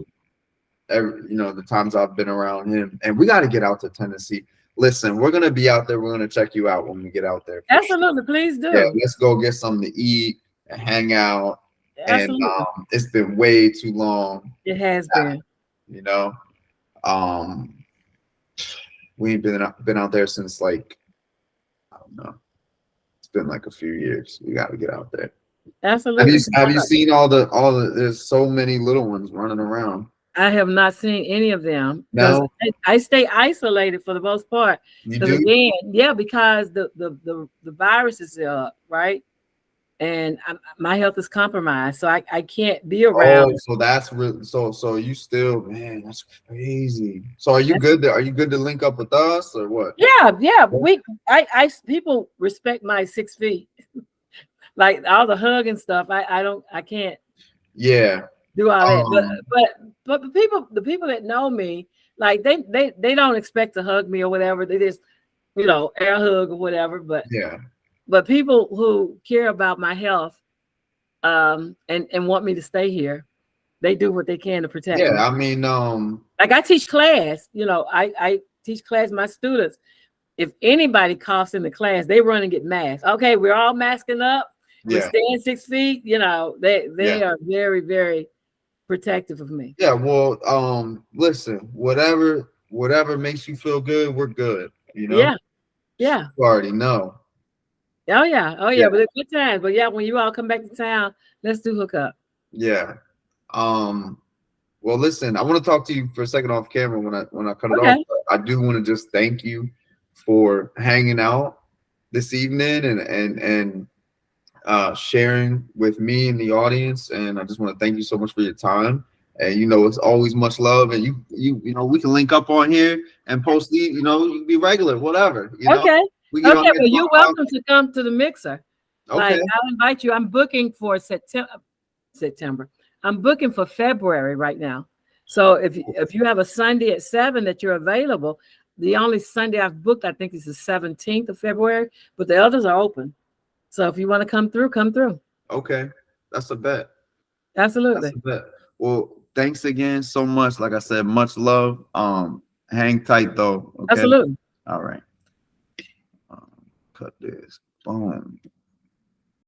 You know, the times I've been around him, and we got to get out to Tennessee. Listen, we're gonna be out there. We're gonna check you out when we get out there. Absolutely, please do. Yeah, let's go get something to eat and hang out. Absolutely. And it's been way too long. It has been. You know, we ain't been out there since like, I don't know. It's been like a few years. We got to get out there. Absolutely. Have you seen all the there's so many little ones running around. I have not seen any of them. No. I stay isolated for the most part. You do? Again, because the virus is up, right? And my health is compromised, so I can't be around. Oh, so that's really so you still, man, that's crazy. So are you good? Are you good to link up with us or what? Yeah. I people respect my 6 feet, like all the hug and stuff. I can't. Yeah. Do all that, but the people that know me, like they don't expect to hug me or whatever. They just, air hug or whatever. But yeah. But people who care about my health, and want me to stay here, they do what they can to protect me. Yeah, I mean, like I teach class. I teach class. My students, if anybody coughs in the class, they run and get masked. Okay, we're all masking up. We're staying 6 feet. They are very, very protective of me. Yeah. Well, listen, whatever makes you feel good, we're good. Yeah. You already know. Oh yeah. But it's good times. But yeah, when you all come back to town, let's do hook up. Yeah. Well, listen, I want to talk to you for a second off camera when I cut it off. I do want to just thank you for hanging out this evening and sharing with me and the audience. And I just want to thank you so much for your time. And it's always much love. And you we can link up on here and post the, you can be regular, whatever. Okay. Well, you're welcome to come to the mixer. Okay. Like, I'll invite you. I'm booking for September. I'm booking for February right now. So if you have a Sunday at 7 that you're available, The only Sunday I've booked, I think, is the 17th of February, but the others are open. So if you want to come through, come through. Okay, that's a bet. Absolutely. That's a bet. Well, thanks again so much. Like I said, much love. Hang tight though. Okay. Absolutely. All right. Cut this. Boom.